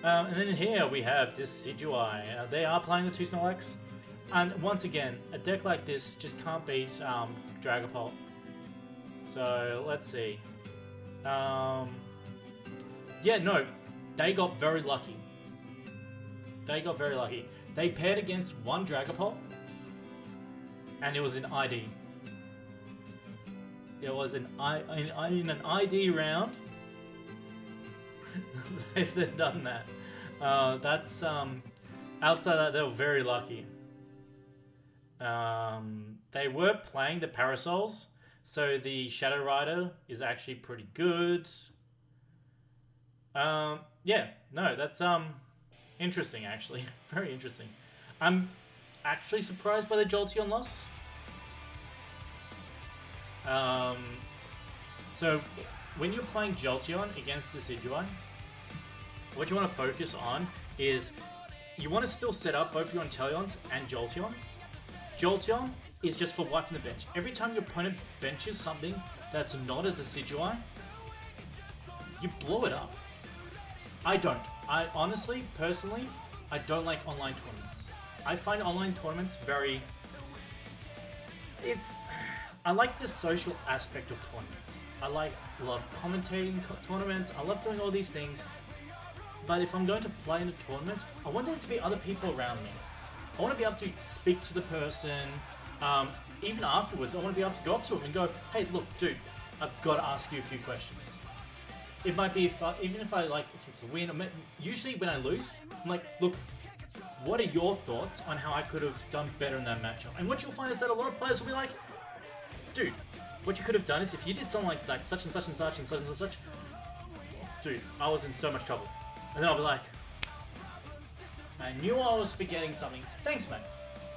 And then here we have this Decidueye. They are playing the 2 Snorlax. And once again, a deck like this just can't beat Dragapult. So, let's see. Yeah, no. They got very lucky. They paired against 1 Dragapult. And it was an ID. It was in an ID round. They've done that. That's outside of that, they were very lucky. They were playing the Parasols, so the Shadow Rider is actually pretty good. Yeah, no, that's interesting actually, very interesting. I'm actually surprised by the Jolteon loss. So when you're playing Jolteon against Decidueye, what you want to focus on is you want to still set up both your Inteleons and Jolteon. Jolteon is just for wiping the bench. Every time your opponent benches something that's not a Decidueye, you blow it up. I don't. I honestly, personally, I don't like online tournaments. I find online tournaments very... I like the social aspect of tournaments. I love commentating tournaments. I love doing all these things. But if I'm going to play in a tournament, I want there to be other people around me. I want to be able to speak to the person. Even afterwards, I want to be able to go up to them and go, "Hey, look, dude, I've got to ask you a few questions." It might be even if it's a win. Usually when I lose, I'm like, "Look, what are your thoughts on how I could have done better in that matchup?" And what you'll find is that a lot of players will be like, "Dude, what you could have done is if you did something like such and such and such and such and such, dude, I was in so much trouble." And then I'll be like, "I knew I was forgetting something. Thanks, mate."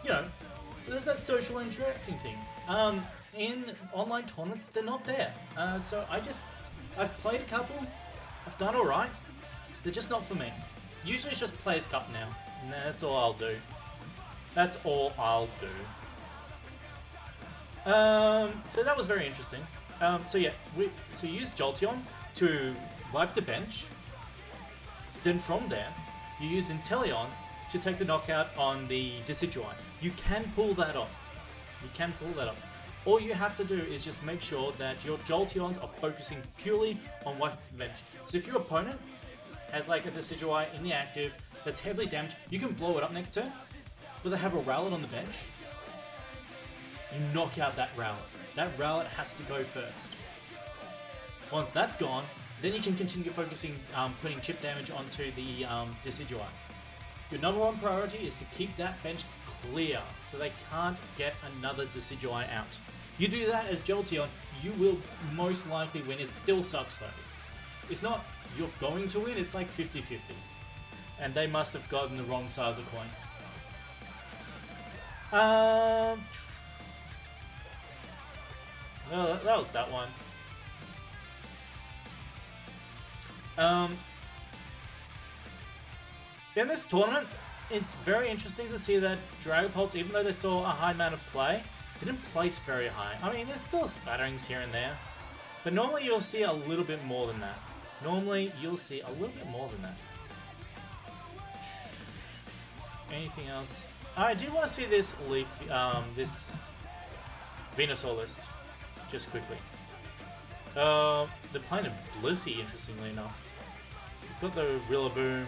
You know, there's that social interacting thing. In online tournaments, they're not there. So I've played a couple. I've done alright. They're just not for me. Usually it's just Players Cup now. And that's all I'll do. That's all I'll do. So that was very interesting. So yeah, so you use Jolteon to wipe the bench. Then from there, you use Inteleon to take the knockout on the Decidueye. You can pull that off. You can pull that off. All you have to do is just make sure that your Jolteons are focusing purely on wiping the bench. So if your opponent has like a Decidueye in the active that's heavily damaged, you can blow it up next turn, but they have a Rowlet on the bench. You knock out that Rowlet. That Rowlet has to go first. Once that's gone, then you can continue focusing, putting chip damage onto the Decidueye. Your number one priority is to keep that bench clear, so they can't get another Decidueye out. You do that as Jolteon, you will most likely win. It still sucks though. It's not you're going to win, it's like 50-50. And they must have gotten the wrong side of the coin. Well, that was that one. In this tournament, it's very interesting to see that Dragapults, even though they saw a high amount of play, didn't place very high. I mean, there's still spatterings here and there, but normally you'll see a little bit more than that. Anything else? I do want to see this this Venusaur list, just quickly. They're playing a Blissey, interestingly enough. We've got the Rillaboom.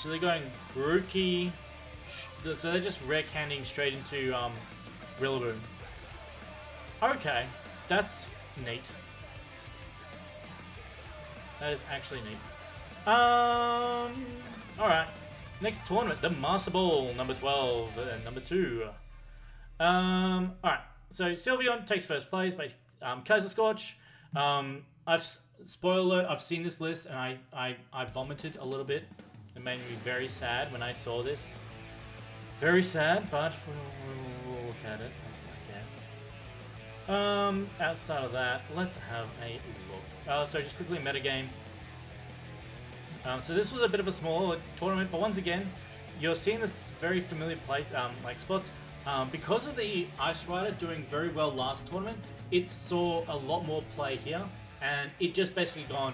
So they're going Grookey. So they're just rare candying straight into Rillaboom. Okay, that's neat. That is actually neat. Alright. Next tournament, the Master Ball, number 12 and number 2. Alright. So Sylveon takes first place by Kaiser Scorch. Spoiler alert, I've seen this list and I vomited a little bit. It made me very sad when I saw this. Very sad, but we'll look at it, I guess. Outside of that, let's have a look. So just quickly metagame. So this was a bit of a smaller tournament, but once again, you're seeing this very familiar place, like spots. Because of the Ice Rider doing very well last tournament, it saw a lot more play here, and it just basically gone,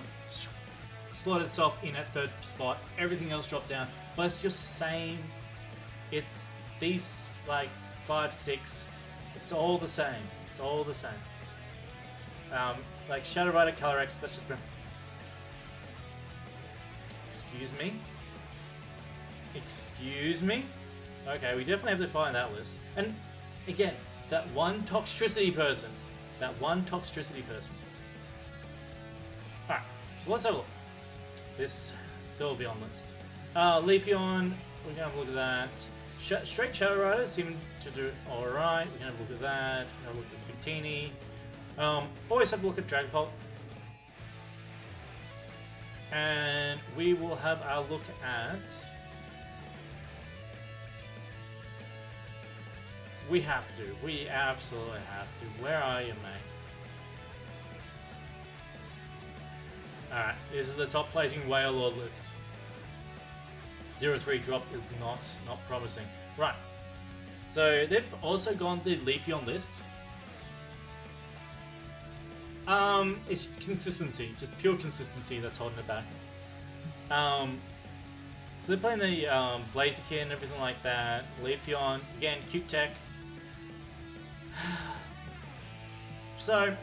slotted itself in at third spot. Everything else dropped down, but it's just same. It's these like 5, 6. It's all the same. It's all the same. Like Shadow Rider, Calyrex. That's just. Excuse me. Excuse me. Okay, we definitely have to find that list. And again, that one Toxtricity person. That one Toxtricity person. Alright, so let's have a look. This Sylveon list. Leafeon, we're gonna have a look at that. Straight Shadow Rider seem to do alright. We're gonna have a look at that. We're gonna look at this Victini. Always have a look at Dragapult. And we will have our look at. We have to. We absolutely have to. Where are you, mate? Alright, this is the top placing Whale Lord list. 0-3 drop is not promising. Right. So they've also gone the Leafeon list. It's consistency, just pure consistency that's holding it back. So they're playing the Blaziken and everything like that. Leafeon, again, cute tech. So,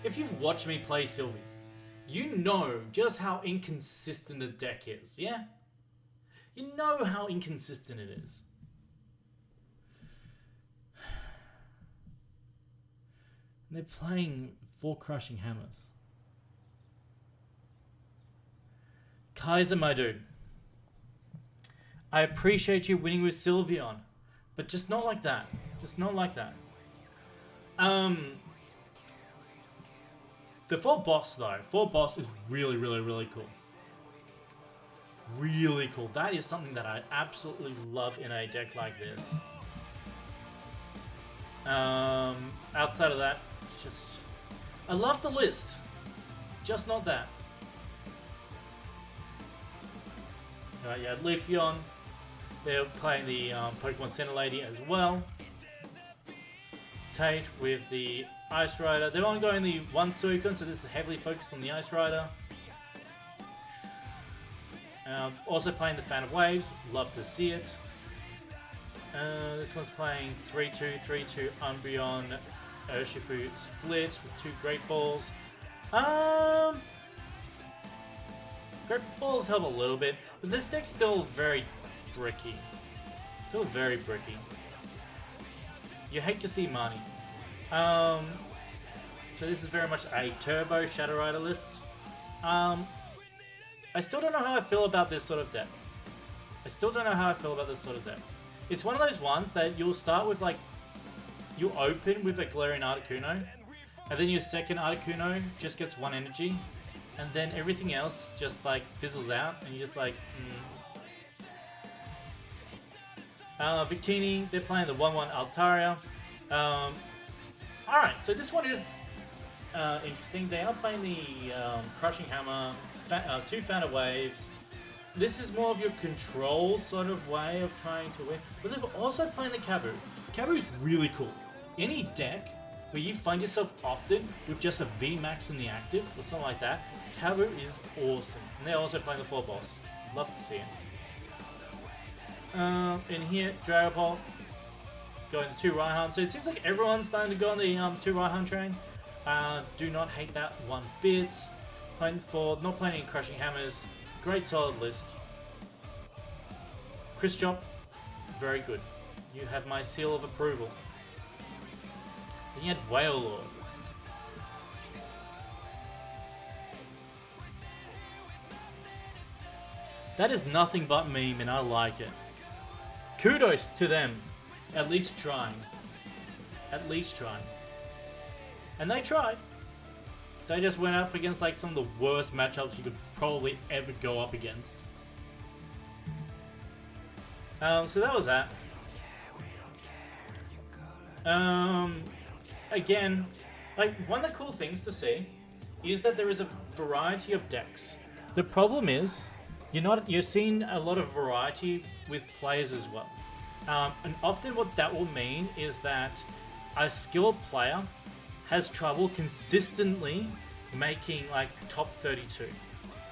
if you've watched me play Sylvie, you know just how inconsistent the deck is, yeah? You know how inconsistent it is. And they're playing 4 Crushing Hammers. Kaiser, my dude. I appreciate you winning with Sylveon, but just not like that. Just not like that. The full boss though, full boss is really, really, really cool. Really cool. That is something that I absolutely love in a deck like this. Outside of that, just I love the list, just not that. Alright, yeah, Leafeon. They're playing the Pokemon Center Lady as well. Tate with the Ice Rider. They're only going the one Suicune, so this is heavily focused on the Ice Rider. Also playing the Fan of Waves. Love to see it. This one's playing 3-2, 3-2 Umbreon Urshifu Split with 2 Great Balls. Great Balls help a little bit, but this deck's still very bricky. Still very bricky. You hate to see Marnie. So this is very much a Turbo Shadow Rider list. I still don't know how I feel about this sort of deck. It's one of those ones that you'll start with like, you open with a Galarian Articuno, and then your second Articuno just gets 1 energy, and then everything else just like fizzles out, and you're just like, Victini, they're playing the 1-1 Altaria. Alright, so this one is interesting. They are playing the Crushing Hammer, 2 Fan of Waves. This is more of your control sort of way of trying to win. But they're also playing the Kabu. Kabu is really cool. Any deck where you find yourself often with just a VMAX in the active or something like that, Kabu is awesome. And they're also playing the 4 boss. Love to see it. In here, Dragapult going to 2 Raihan. So it seems like everyone's starting to go on the 2 Raihan train. Do not hate that one bit. Not playing any Crushing Hammers. Great solid list. Chris Chop, very good. You have my seal of approval. Then you had Whale Lord. That is nothing but meme and I like it. Kudos to them. At least trying. At least trying. And they tried. They just went up against like some of the worst matchups you could probably ever go up against. So that was that. Again, like one of the cool things to see is that there is a variety of decks. The problem is you're seeing a lot of variety with players as well. And often what that will mean is that a skilled player has trouble consistently making like top 32.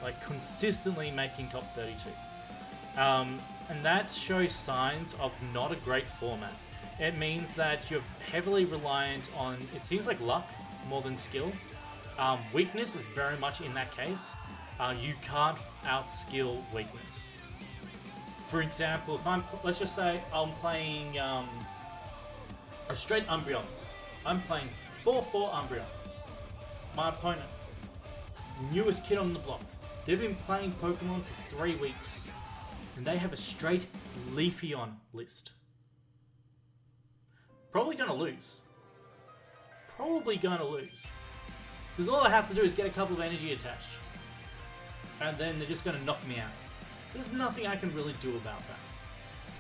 Like consistently making top 32. And that shows signs of not a great format. It means that you're heavily reliant on, it seems like luck more than skill. Weakness is very much in that case. You can't outskill weakness. For example, if let's just say I'm playing a straight Umbreon. I'm playing 4-4 Umbreon. My opponent, newest kid on the block. They've been playing Pokemon for 3 weeks. And they have a straight Leafeon list. Probably gonna lose. Because all I have to do is get a couple of energy attached. And then they're just gonna knock me out. There's nothing I can really do about that.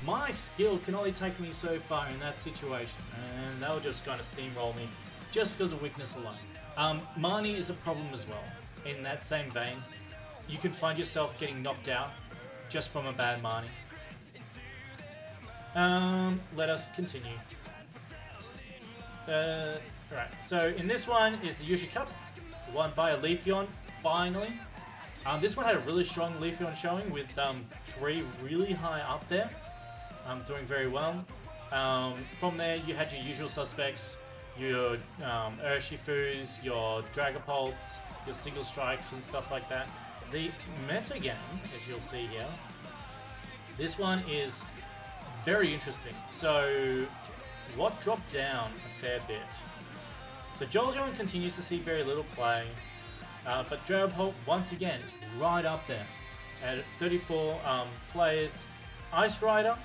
My skill can only take me so far in that situation. And they'll just kind of steamroll me just because of weakness alone. Marnie is a problem as well. In that same vein, you can find yourself getting knocked out just from a bad Marnie. Let us continue. Alright, so in this one is the Yushi Cup, won by a Leafeon, finally. This one had a really strong Leafeon showing with 3 really high up there, doing very well. From there you had your usual suspects, your Urshifus, your Dragapults, your single strikes and stuff like that. The meta game, as you'll see here, this one is very interesting. So what dropped down a fair bit? So Jolteon continues to see very little play, but Dragapult once again is right up there at 34 players. Ice Rider,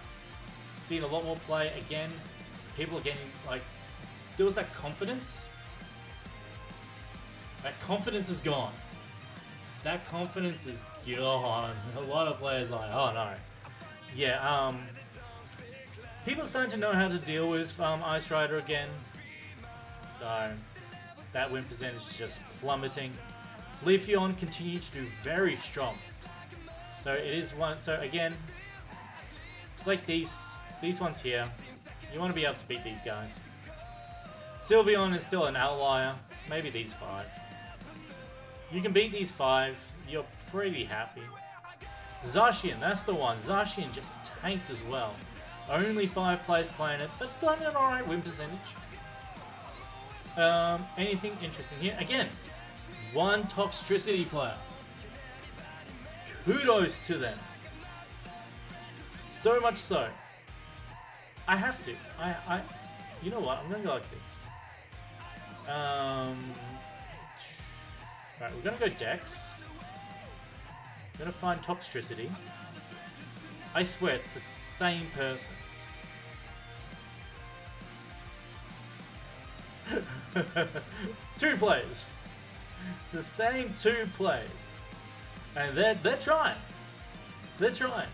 seeing a lot more play again. People are getting like, there was that confidence. That confidence is gone. That confidence is gone. A lot of players are like, oh no. Yeah, people are starting to know how to deal with Ice Rider again. So that win percentage is just plummeting. Leafeon continues to do very strong. So it is one. So again, it's like these ones here. You want to be able to beat these guys. Sylveon is still an outlier. Maybe these 5. You can beat these 5. You're pretty happy. Zacian, that's the one. Zacian just tanked as well. Only 5 players playing it, but still having an alright win percentage. Anything interesting here? Again, 1 Toxtricity player. Kudos to them. So much so. I have to. You know what? I'm gonna go like this. Right, we're gonna go Dex. I'm gonna find Toxtricity. I swear, it's the same person. Two players. It's the same 2 players. And they're trying. They're trying.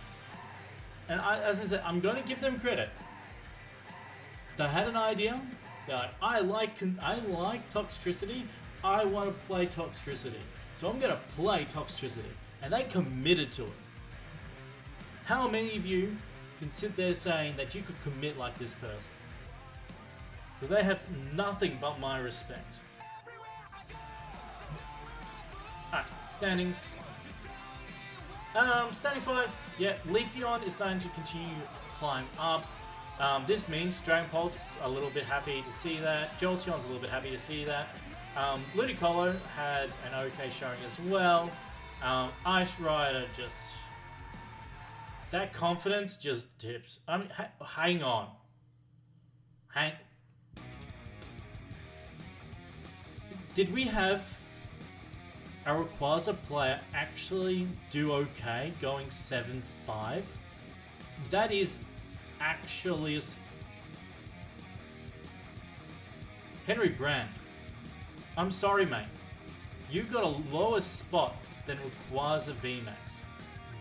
And as I said, I'm gonna give them credit. They had an idea. They're like, I like Toxtricity. I want to play Toxtricity. So I'm gonna play Toxtricity. And they committed to it. How many of you can sit there saying that you could commit like this person? So they have nothing but my respect. Alright, standings. Standings wise, yeah, Leafeon is starting to continue to climb up. This means Dragapult's a little bit happy to see that. Jolteon's a little bit happy to see that. Ludicolo had an okay showing as well. Ice Rider just... that confidence just dips. I mean, hang on. Did we have a Rayquaza player actually do okay going 7-5? That is actually... Henry Brand. I'm sorry, mate. You got a lower spot than Rayquaza VMAX.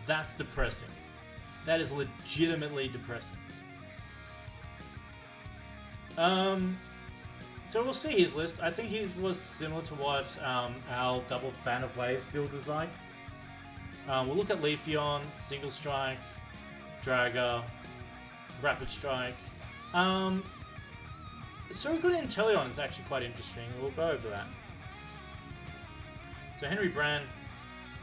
That's depressing. That is legitimately depressing. So we'll see his list. I think he was similar to what our double Fan of Waves build was like. We'll look at Leafeon, Single Strike, Draga, Rapid Strike. Suicune and Inteleon is actually quite interesting. We'll go over that. So Henry Brand,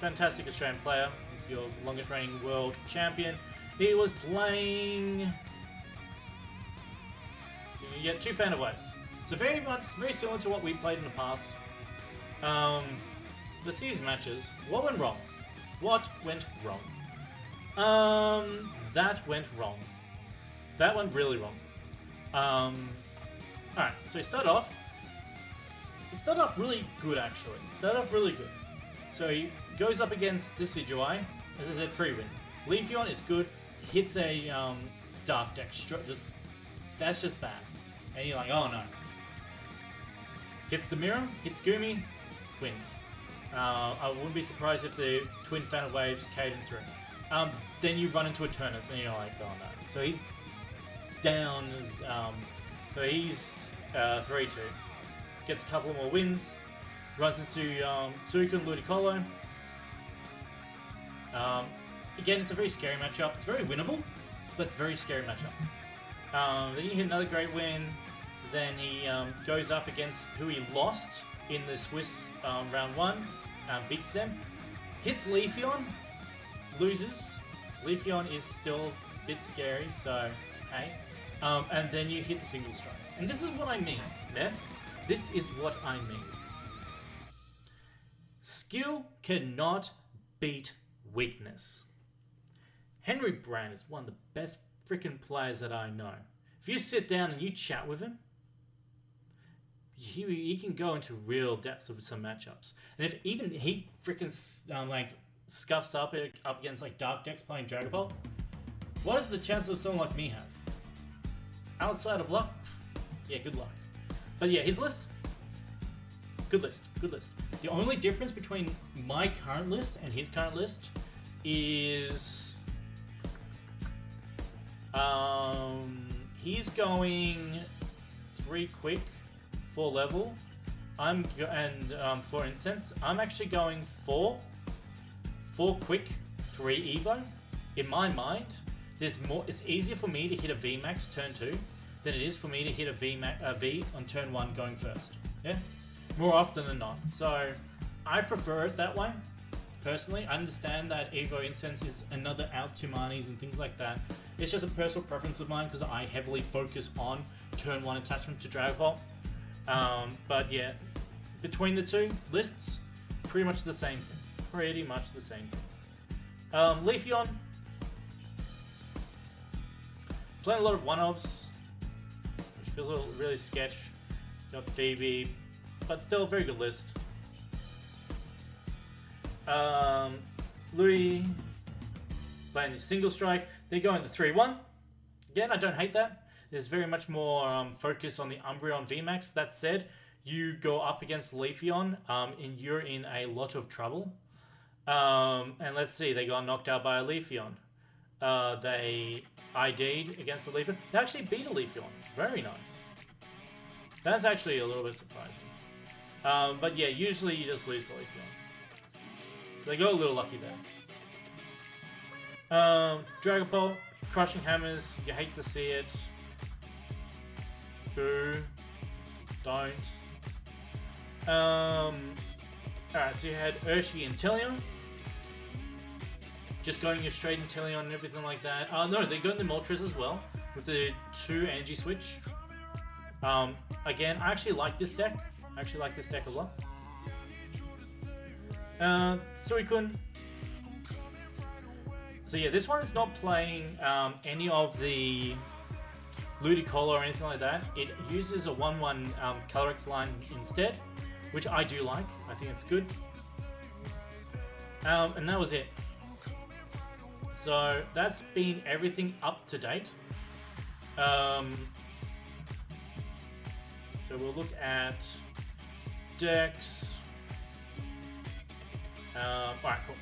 fantastic Australian player, your longest reigning world champion. He was playing... yeah, 2 Fan of Waves. So very similar to what we played in the past. Let's see his matches. What went wrong? What went wrong? That went wrong. That went really wrong. Alright, so he started off really good actually. Started off really good. So he goes up against Decidueye, as I said, free win. Leafeon is good, hits a Dark Dex, that's just bad. And you're like, oh no. Hits the mirror, hits Goomy, wins. I wouldn't be surprised if the twin Fan of Waves K'd him through. Then you run into a Turnus and you're like, oh no. So he's down as, so he's 3-2. Gets a couple more wins, runs into Suicune Ludicolo. Again, it's a very scary matchup. It's very winnable, but it's a very scary matchup. Then you hit another great win. Then he goes up against who he lost in the Swiss round 1, beats them, hits Leafeon, loses. Leafeon is still a bit scary, so hey. And then you hit the Single Strike. And this is what I mean, man. This is what I mean. Skill cannot beat weakness. Henry Brand is one of the best freaking players that I know. If you sit down and you chat with him, he can go into real depths with some matchups. And if even he freaking scuffs up against like Dark decks playing Dragon Ball, what is the chances of someone like me have? Outside of luck? Yeah, good luck. But yeah, his list, good list. The only difference between my current list and his current list is he's going 3 quick, 4 level. For instance, I'm actually going 4 quick, 3 evo. In my mind, there's more. It's easier for me to hit a VMAX turn 2 than it is for me to hit a V on turn 1 going first. Yeah, more often than not. So I prefer it that way. Personally, I understand that Evo Incense is another out to Manis and things like that. It's just a personal preference of mine because I heavily focus on turn 1 attachment to Dragon Ball. But yeah, between the two lists, pretty much the same thing. Leafeon, playing a lot of one-offs, which feels a little really sketch. Got Phoebe, but still a very good list. Louis playing single strike. They're going the 3-1. Again, I don't hate that. There's very much more focus on the Umbreon VMAX. That said, you go up against Leafeon and you're in a lot of trouble. And let's see, they got knocked out by a Leafeon. They ID'd against the Leafeon. They actually beat a Leafeon. Very nice. That's actually a little bit surprising. But yeah, usually you just lose the Leafeon. So they got a little lucky there. Dragon Ball, Crushing Hammers, you hate to see it. Boo. Don't. Alright, so you had Urshi and Teleon. Just going you straight in Teleon and everything like that. No, they're going the Moltres as well, with the 2 energy switch. Again, I actually like this deck. A lot. Suicune. So yeah, this one is not playing any of the Ludicolo or anything like that. It uses a 1-1 Calyrex line instead, which I do like. I think it's good. And that was it. So that's been everything up to date. So we'll look at decks. Alright, cool.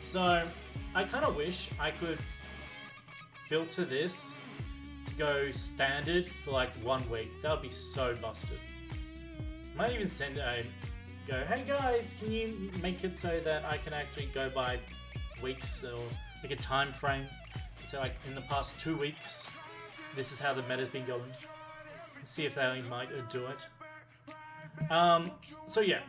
So I kind of wish I could filter this to go standard for like 1 week. That would be so busted. Might even send go, hey guys, can you make it so that I can actually go by weeks or like a time frame? So like in the past 2 weeks, this is how the meta's been going. Let's see if they might do it. So yeah.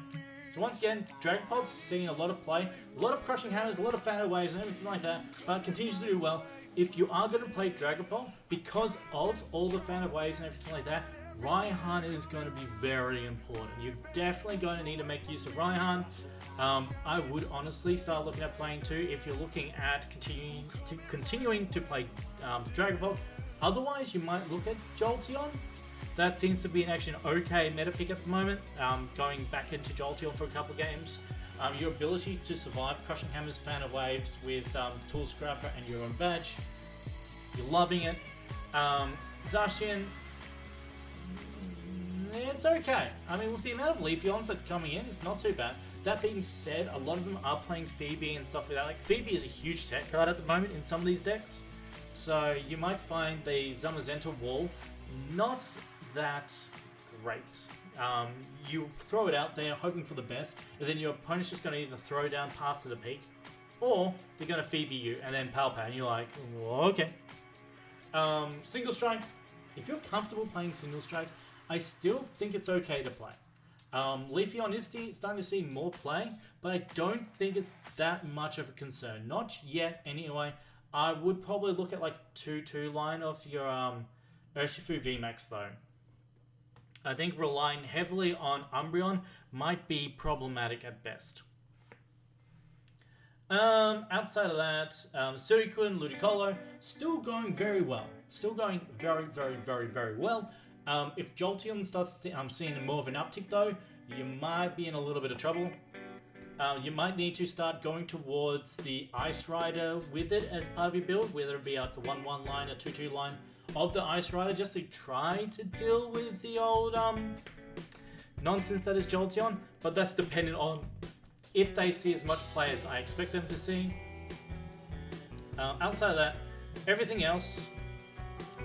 So once again, Dragon Ball's seeing a lot of play, a lot of Crushing Hammers, a lot of Phantom Waves and everything like that, but continues to do well. If you are going to play Dragon Ball, because of all the Phantom Waves and everything like that, Raihan is going to be very important. You're definitely going to need to make use of Raihan. I would honestly start looking at playing 2 if you're looking at continuing to play Dragon Ball. Otherwise, you might look at Jolteon. That seems to be actually an okay meta pick at the moment. Going back into Jolteon for a couple of games. Your ability to survive Crushing Hammers, Phantom Waves with Tool Scrapper and your own badge. You're loving it. Zacian, it's okay. I mean, with the amount of Leafeons that's coming in, it's not too bad. That being said, a lot of them are playing Phoebe and stuff like that. Like, Phoebe is a huge tech card at the moment in some of these decks. So you might find the Zamazenta wall not that great. You throw it out there hoping for the best, and then your opponent's just going to either throw down Path to the Peak, or they're going to Phoebe you and then Palpat, and you're like, well, okay. Single Strike. If you're comfortable playing Single Strike, I still think it's okay to play. Leafeon is starting to see more play, but I don't think it's that much of a concern. Not yet, anyway. I would probably look at like 2-2 line of your Urshifu VMAX though. I think relying heavily on Umbreon might be problematic at best. Outside of that, Suicune, Ludicolo, still going very well. Still going very, very, very, very well. If Jolteon starts seeing more of an uptick though, you might be in a little bit of trouble. You might need to start going towards the Ice Rider with it as part of your build, whether it be like a 1-1 line, a 2-2 line of the Ice Rider, just to try to deal with the old nonsense that is Jolteon. But that's dependent on if they see as much play as I expect them to see. Outside of that, everything else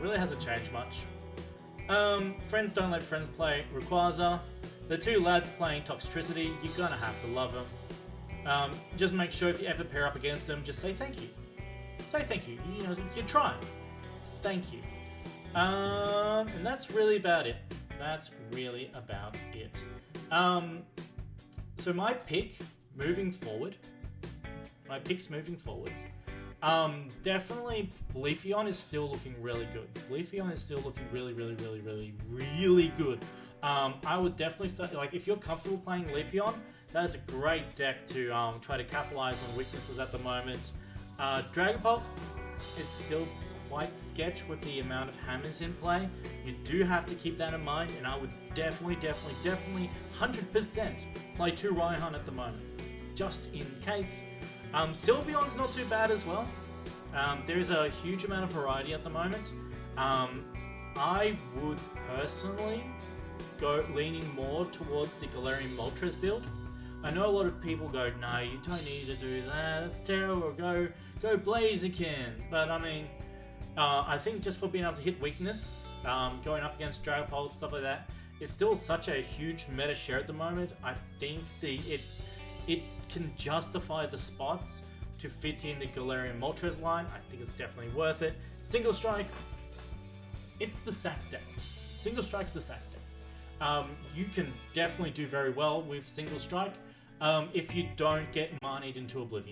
really hasn't changed much. Friends Don't Let Friends Play Rayquaza. The two lads playing Toxtricity, you're gonna have to love them. Just make sure if you ever pair up against them, just say thank you. Say thank you. You know, you're trying. Thank you. And that's really about it. That's really about it. So my pick moving forward, definitely Leafeon is still looking really good. Leafeon is still looking really, really, really, really, really good. I would definitely start, like, if you're comfortable playing Leafeon, that is a great deck to try to capitalize on weaknesses at the moment. Dragapult is still quite sketch with the amount of hammers in play. You do have to keep that in mind, and I would definitely 100% play 2 Raihan at the moment, just in case. Sylveon's not too bad as well. There is a huge amount of variety at the moment. I would personally go leaning more towards the Galarian Moltres build. I know a lot of people go, no, you don't need to do that, that's terrible, go Blaziken. But I mean, I think just for being able to hit weakness, going up against Dragapult, stuff like that, it's still such a huge meta share at the moment. I think it can justify the spots to fit in the Galarian Moltres line. I think it's definitely worth it. Single Strike, it's the sack deck. Single Strike's the sack deck. You can definitely do very well with Single Strike if you don't get Marnied into Oblivion.